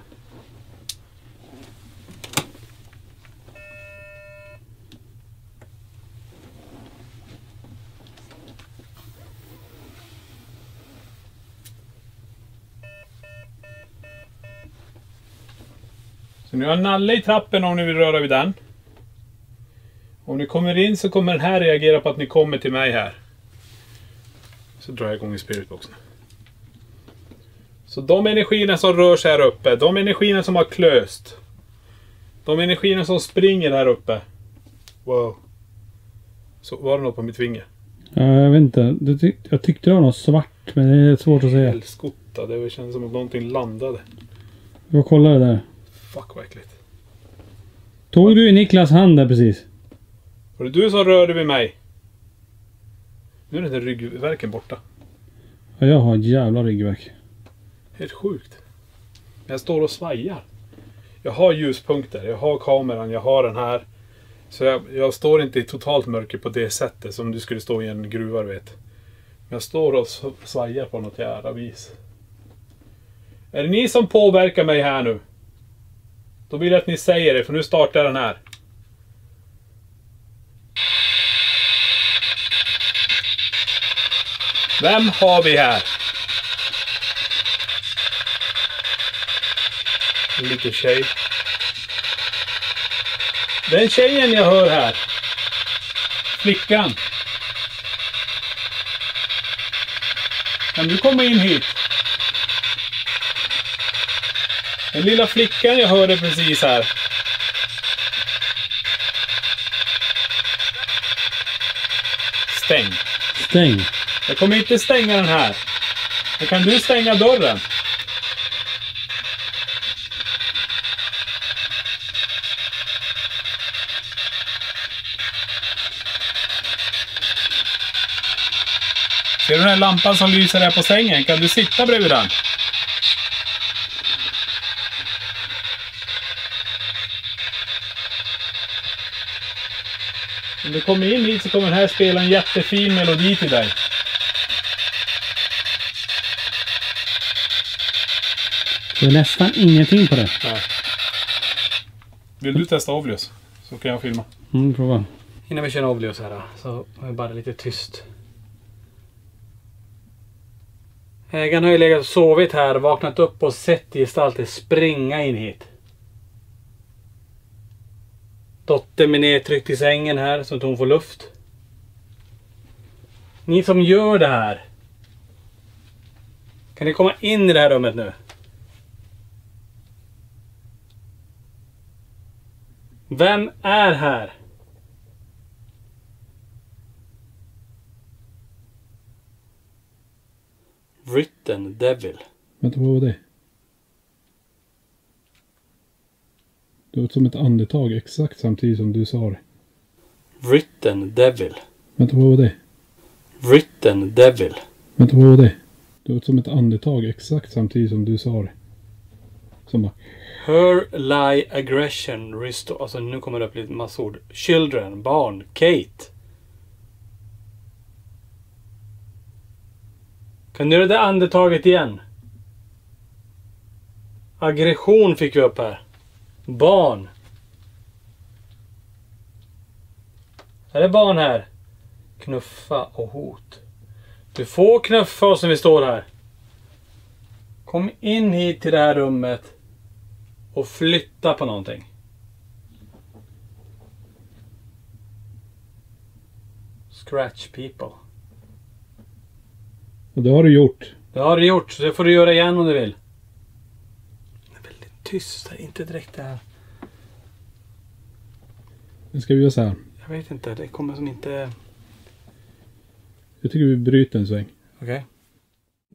Så nu har nalle i trappen om ni vill röra vid den. Om ni kommer in så kommer den här reagera på att ni kommer till mig här. Så drar jag igång i spiritboxen. Så de energierna som rör sig här uppe, de energierna som har klöst, de energierna som springer här uppe, Wow. Så var det något på mitt finger? Ja, jag vet inte. Jag tyckte det var något svart, men det är svårt att säga. Helskotta, det känns som att någonting landade. Jag kollar det där. Fuck vad äckligt. Tog du i Niklas hand där precis? Var det du som rörde vid mig? Nu är den där ryggvärken borta. Ja, jag har jävla ryggvärk. Helt sjukt. Jag står och svajar. Jag har ljuspunkter, jag har kameran, jag har den här. Så jag står inte i totalt mörker på det sättet som du skulle stå i en gruva, vet. Men jag står och svajar på något jävla vis. Är det ni som påverkar mig här nu? Då vill jag att ni säger det, för nu startar den här. Vem har vi här? En liten tjej. Den tjejen jag hör här. Flickan. Kan du komma in hit? Den lilla flickan jag hörde precis här. Stäng. Stäng. Jag kommer inte stänga den här. Men kan du stänga dörren? Ser du den här lampan som lyser här på sängen? Kan du sitta bredvid den? Om du kommer in hit så kommer den här spela en jättefin melodi till dig. Det är nästan ingenting på det. Nej. Vill du testa Ovlius? Så kan jag filma. Prova. Innan vi kör Ovlius här så är det bara lite tyst. Ägaren har ju legat och sovit här, vaknat upp och sett gestalter springa in hit. Dottern är nedtryckt i sängen här så att hon får luft. Ni som gör det här. Kan ni komma in i det här rummet nu? Vem är här? Written Devil. Vänta, vad var det? Det var som ett andetag exakt samtidigt som du sa det. Written Devil. Vänta, vad var det? Written Devil. Vänta, vad var det? Det var som ett andetag exakt samtidigt som du sa det. Som bara... Her lie aggression restore. Alltså nu kommer det upp lite massor. Children, barn, Kate. Kan du göra det andetaget igen? Aggression fick vi upp här. Barn. Är det barn här? Knuffa och hot. Du får knuffa oss när vi står här. Kom in hit till det här rummet. Och flytta på någonting. Scratch people. Och det har du gjort. Det har du gjort, så det får du göra igen om du vill. Det är väldigt tyst här, inte direkt det här. Nu ska vi göra så här. Jag vet inte, det kommer som inte... Jag tycker vi bryter en sväng. Okej.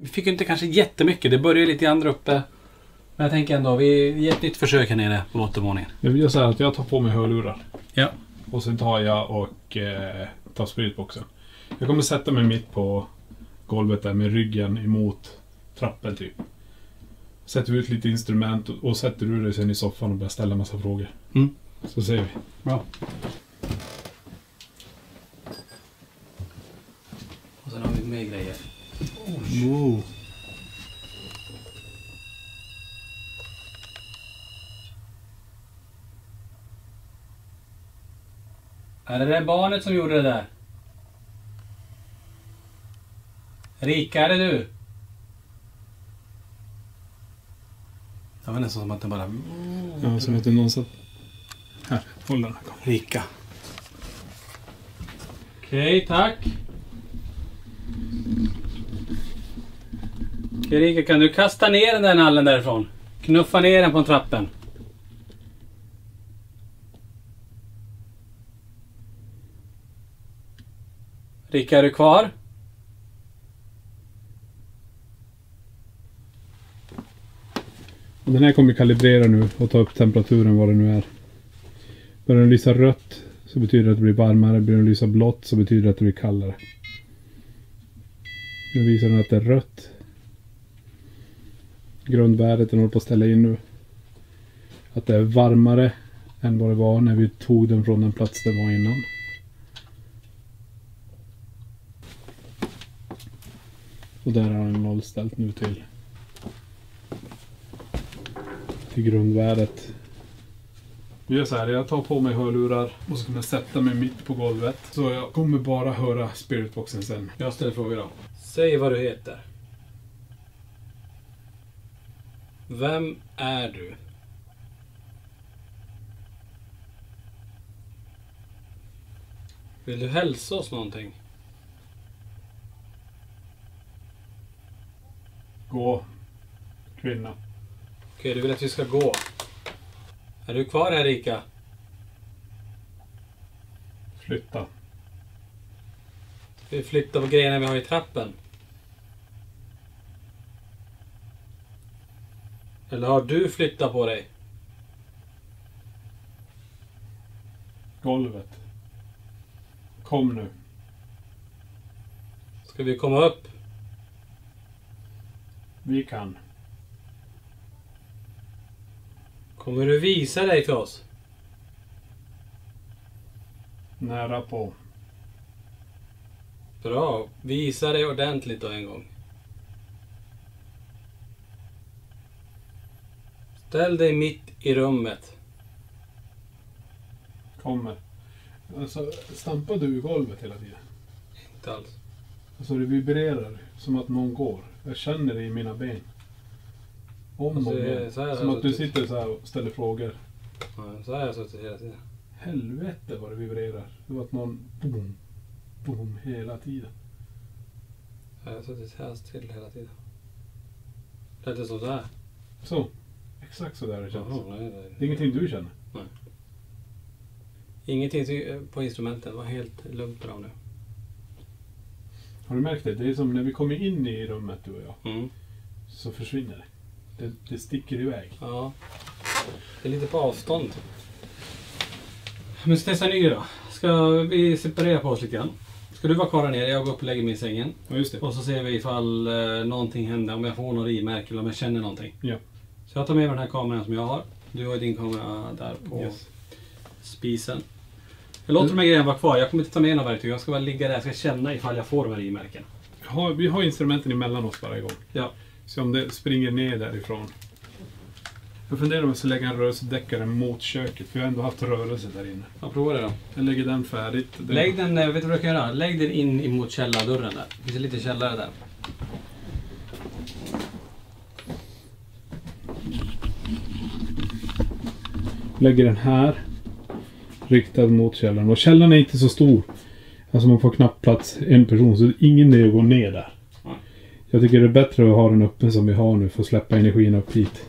Vi fick ju inte kanske jättemycket, det börjar lite grann där uppe. Men jag tänker ändå, vi ger ett nytt försök här nere på bottenvåningen. Jag vill säga att jag tar på mig hörlurar. Ja. Och sen tar jag och tar spiritboxen. Jag kommer sätta mig mitt på golvet där med ryggen emot trappen typ. Sätter vi ut lite instrument och sätter du dig sen i soffan och börjar ställa en massa frågor. Mm. Så ser vi. Bra. Och sen har vi med grejer. Wow. Är det barnet som gjorde det där? Rika, är det du? Det var nästan som att det bara... Ja, som att det är någon som... Här, håll den här. Rika. Okej, tack. Okej, Rika, kan du kasta ner den där nallen därifrån? Knuffa ner den på trappen. Rika, är du kvar? Och den här kommer kalibrera nu och ta upp temperaturen vad det nu är. Börjar den lysa rött så betyder det att det blir varmare. Börjar den lysa blått så betyder det att det blir kallare. Nu visar den att det är rött. Grundvärdet den håller på att ställa in nu. Att det är varmare än vad det var när vi tog den från den plats det var innan. Och där har den nollställt nu till grundvärdet. Vi gör så här, jag tar på mig hörlurar och så kommer jag sätta mig mitt på golvet. Så jag kommer bara höra spiritboxen sen. Jag ställer frågor då. Säg vad du heter. Vem är du? Vill du hälsa oss någonting? Gå, kvinna. Okej, du vill att vi ska gå. Är du kvar här, Rika? Flytta. Vi flyttar på grejerna vi har i trappen. Eller har du flyttat på dig? Golvet. Kom nu. Ska vi komma upp? Vi kan. Kommer du visa dig för oss? Nära på. Bra. Visa dig ordentligt då en gång. Ställ dig mitt i rummet. Kommer. Alltså, stampar du i golvet hela tiden? Inte alls. Alltså det vibrerar som att någon går. Jag känner det i mina ben. Om Alltså, och igen. så här Som har att du suttit. sitter så här och ställer frågor. Ja, så har jag suttit hela tiden. Helvete vad det vibrerar. Det var att någon boom, boom hela tiden. Jag har suttit här still hela tiden. Det är inte så där. Så. Exakt så där det känns. Jaha, nej. Det är ingenting du känner. Ingenting på instrumenten. Det var helt lugnt på dem nu. Har du märkt det? Det är som när vi kommer in i rummet du och jag. Mm. Så försvinner det. Det sticker iväg. Ja. Det är lite på avstånd. Men ska testa en ny då. Ska vi separera på oss lite grann? Ska du vara kvar där nere? Jag går upp och lägger mig i sängen. Ja just det. Och så ser vi ifall någonting händer. Om jag får någon rimärke eller om jag känner någonting. Ja. Så jag tar med mig den här kameran som jag har. Du har ju din kamera där på spisen. Jag låter de här grejerna vara kvar. Jag kommer inte ta med några verktyg. Jag ska bara ligga där. Jag ska känna ifall jag får de här rimärken. Vi har instrumenten emellan oss varje gång. Ja. Så om det springer ner därifrån. Jag funderar om jag ska lägga en rörelsedäckare mot köket. För jag har ändå haft rörelse där inne. Jag provar det då. Jag lägger den färdigt. Lägg den, vet du vad du kan göra? Lägg den in emot källardörren där. Det finns en liten källare där. Lägger den här. Riktad mot källaren. Och källaren är inte så stor. Alltså man får knappt plats en person. Så ingen idé att gå ner där. Mm. Jag tycker det är bättre att ha den öppen som vi har nu. För att släppa energin upp hit.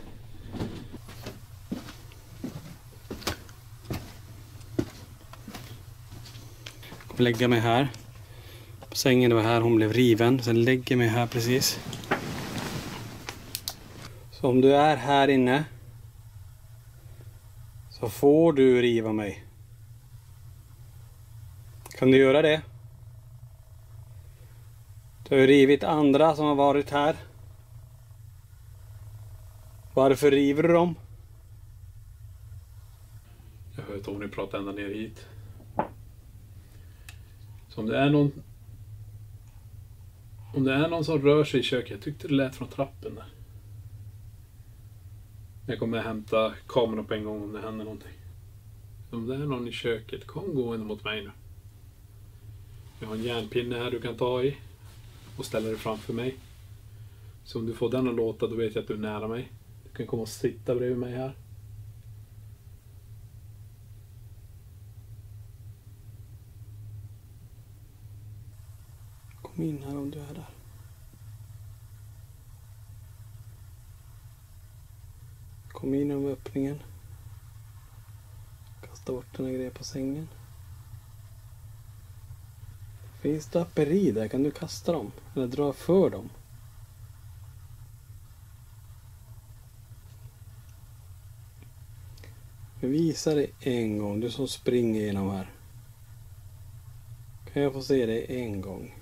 Jag lägger mig här. På sängen, det var här hon blev riven. Sen lägger jag mig här precis. Så om du är här inne. Så får du riva mig. Kan du göra det? Du har ju rivit andra som har varit här. Varför river du dem? Jag hör Tony prata ända ner hit. Så om det är någon som rör sig i köket. Jag tyckte det lät från trappen där. Jag kommer hämta kameran på en gång om det händer någonting. Om det är någon i köket, kom gående mot mig nu. Jag har en järnpinne här du kan ta i. Och ställa dig framför mig. Så om du får den att låta, då vet jag att du är nära mig. Du kan komma och sitta bredvid mig här. Kom in här om du är där. Kom in över öppningen. Kasta bort den här grejen på sängen. Finns draperi där? Kan du kasta dem? Eller dra för dem? Visa dig en gång. Du som springer genom här. Kan jag få se dig en gång?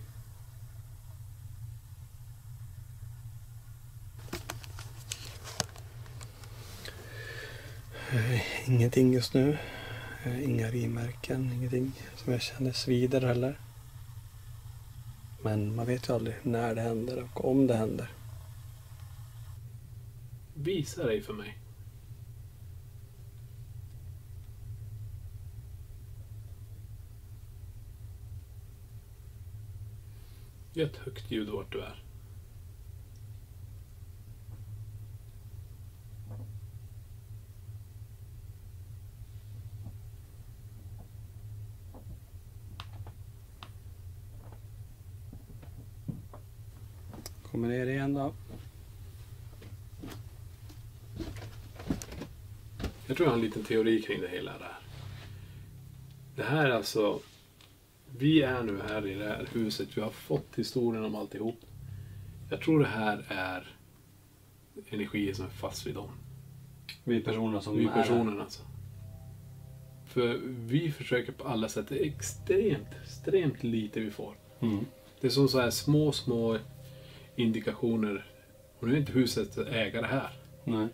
Ingenting just nu. Inga rimärken, ingenting som jag känner svider heller. Men man vet ju aldrig när det händer och om det händer. Visa dig för mig. Ge ett högt ljud vart du är. Kommer ner igen då. Jag tror jag har en liten teori kring det hela där. Det här är alltså... Vi är nu här i det här huset. Vi har fått historien om alltihop. Jag tror det här är energi som är fast vid dem. Vi personerna som Vi är personerna alltså. För vi försöker på alla sätt. Det är extremt lite vi får. Mm. Det är som så här små indikationer. Och nu är inte huset ägare här. Nej.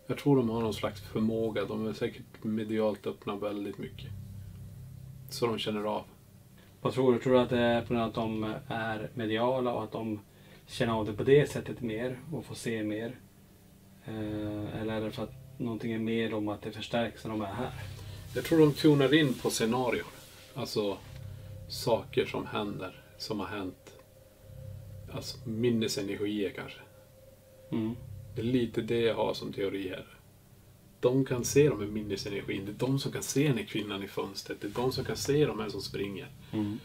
Jag tror de har någon slags förmåga. De är säkert medialt öppna väldigt mycket. Så de känner av. Vad tror du? Tror du att det är på grund av att de är mediala och att de känner av det på det sättet mer och får se mer? Eller är det för att någonting är mer om att det förstärks när de är här? Jag tror de tunar in på scenarier. Alltså saker som händer, som har hänt. Alltså minnesenergier kanske. Mm. Det är lite det jag har som teori här. De kan se de här minnesenergin. Det är de som kan se den här kvinnan i fönstret. Det är de som kan se de här som springer. Mm.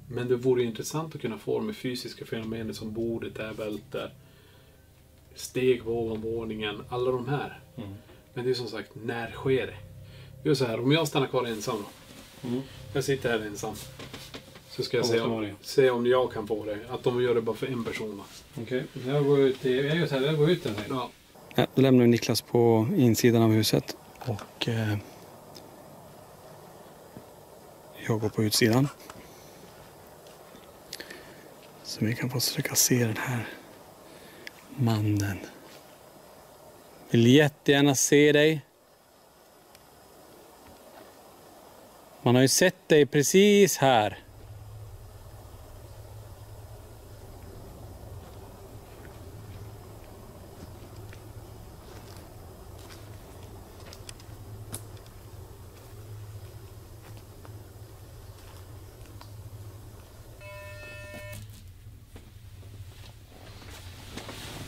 Men det vore intressant att kunna få de fysiska fenomener som bordet där välter. Steg på ovanvåningen. Alla de här. Mm. Men det är som sagt, när sker det? Det är så här, om jag stannar kvar ensam då. Mm. Jag sitter här ensam. Så ska jag Ja, se om jag kan få det. Att de gör det bara för en person. Okej, jag går ut. Jag gör så här, jag går ut den här. Ja. Ja, då lämnar vi Niklas på insidan av huset och jag går på utsidan. Så vi kan få försöka se den här mannen. Vill jättegärna se dig. Man har ju sett dig precis här.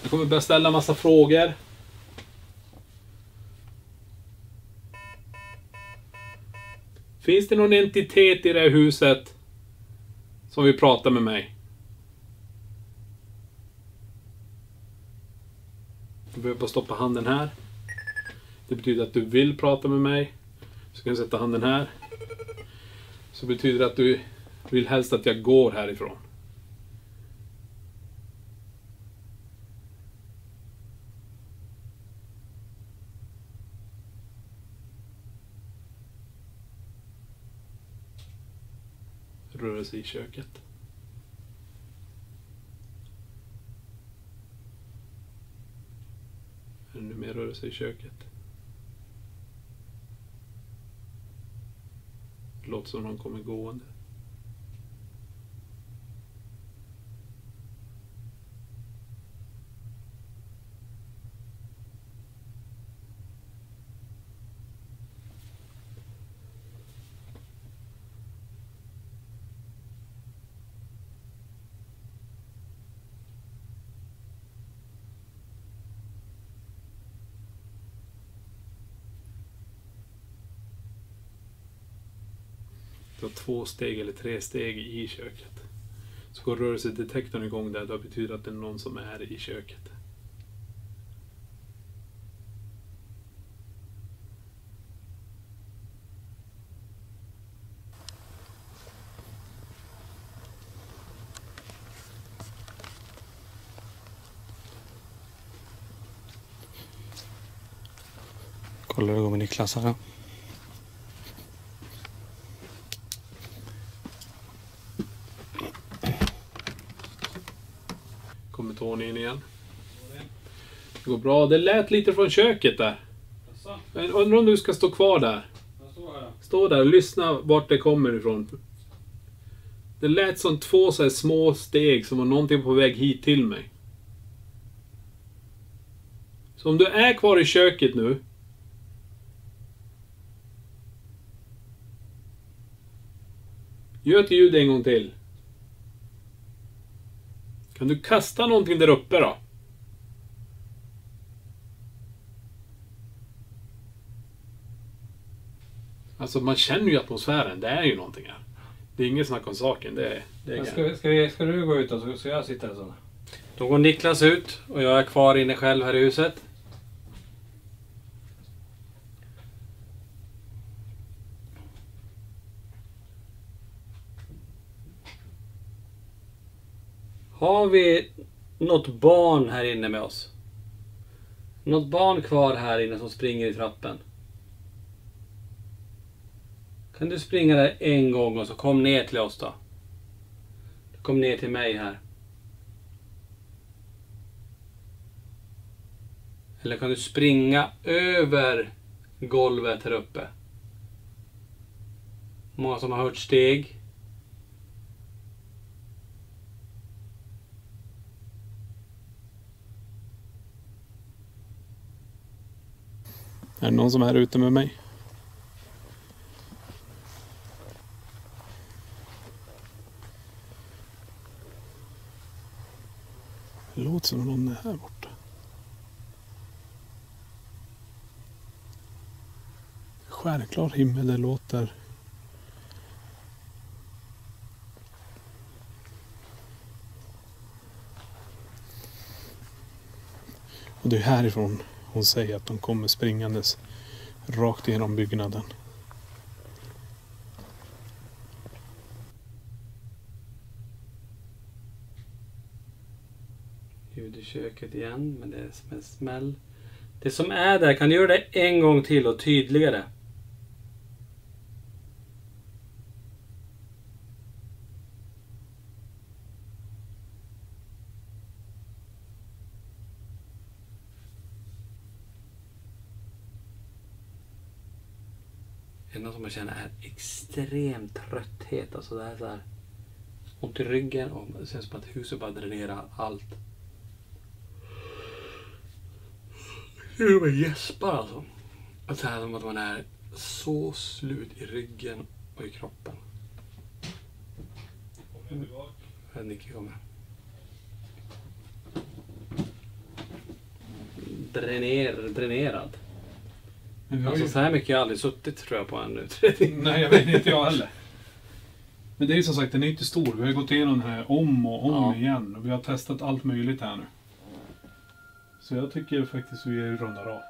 Jag kommer börja ställa en massa frågor. Finns det någon entitet i det här huset som vill prata med mig? Du behöver bara stoppa handen här. Det betyder att du vill prata med mig. Så kan jag sätta handen här. Så betyder det att du vill helst att jag går härifrån. Rörelse i köket. Ännu mer rörelse i köket. Det låter som någon kommer gående. Du har 2 steg eller 3 steg i köket. Så går rörelsedetektorn igång där, då betyder att det är någon som är i köket. Kolla hur det går med Niklas här. Kommer Tony in igen. Det går bra. Det lät lite från köket där. Jag undrar om du ska stå kvar där. Stå där och lyssna vart det kommer ifrån. Det lät som 2 så här små steg som var någonting på väg hit till mig. Så om du är kvar i köket nu. Gör ett ljud en gång till. Kan du kasta någonting där uppe då? Alltså man känner ju atmosfären. Det är ju någonting här. Det är inget snack om saken. Det är Ska du gå ut och så ska jag sitta där så? Då går Niklas ut och jag är kvar inne själv här i huset. Har vi något barn här inne med oss? Något barn kvar här inne som springer i trappen? Kan du springa där en gång och så kom ner till oss då? Kom ner till mig här. Eller kan du springa över golvet här uppe? Många som har hört steg. Är det någon som är ute med mig? Det låter som någon är här borta. Självklar himmel, det låter. Och det är härifrån hon säger att de kommer springandes rakt igenom byggnaden. Ljud i köket igen, men det är som en smäll. Det som är där, kan du göra det en gång till och tydligare? En som man känner är extrem trötthet. Alltså det är så här ont i ryggen och det känns som att huset bara dränerar allt. Det är bara gäspar alltså. Det är som att man är så slut i ryggen och i kroppen. Nicke kommer. Dränerad. Alltså så här mycket har jag aldrig suttit tror jag på ännu. Nej, jag vet inte jag heller. Men det är ju som sagt, den är inte stor. Vi har gått igenom den här om och om igen. Och vi har testat allt möjligt här nu. Så jag tycker faktiskt vi rundar av.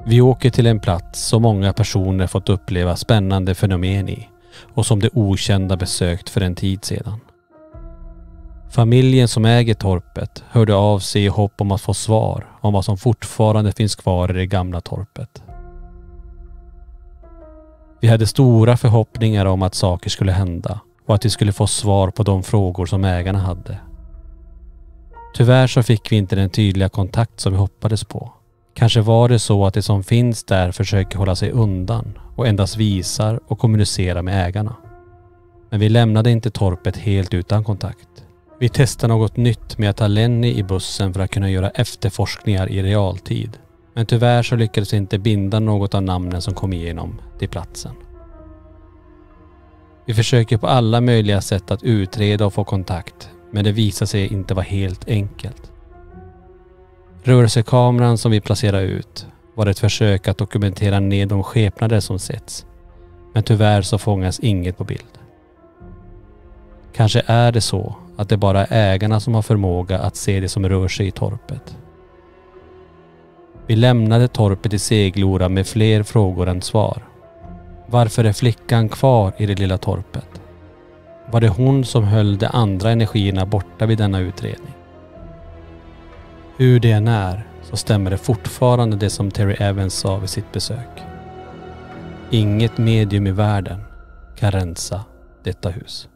Vi åker till en plats som många personer fått uppleva spännande fenomen i och som det okända besökt för en tid sedan. Familjen som äger torpet hörde av sig i hopp om att få svar om vad som fortfarande finns kvar i det gamla torpet. Vi hade stora förhoppningar om att saker skulle hända och att vi skulle få svar på de frågor som ägarna hade. Tyvärr så fick vi inte den tydliga kontakt som vi hoppades på. Kanske var det så att det som finns där försöker hålla sig undan och endast visar och kommunicerar med ägarna. Men vi lämnade inte torpet helt utan kontakt. Vi testade något nytt med att ta Lenny i bussen för att kunna göra efterforskningar i realtid. Men tyvärr så lyckades vi inte binda något av namnen som kom igenom till platsen. Vi försöker på alla möjliga sätt att utreda och få kontakt, men det visar sig inte vara helt enkelt. Rörelsekameran som vi placerade ut var ett försök att dokumentera ner de skepnader som setts. Men tyvärr så fångas inget på bild. Kanske är det så att det bara är ägarna som har förmåga att se det som rör sig i torpet. Vi lämnade torpet i Seglora med fler frågor än svar. Varför är flickan kvar i det lilla torpet? Var det hon som höll de andra energierna borta vid denna utredning? Hur det än är så stämmer det fortfarande det som Terry Evans sa vid sitt besök. Inget medium i världen kan rensa detta hus.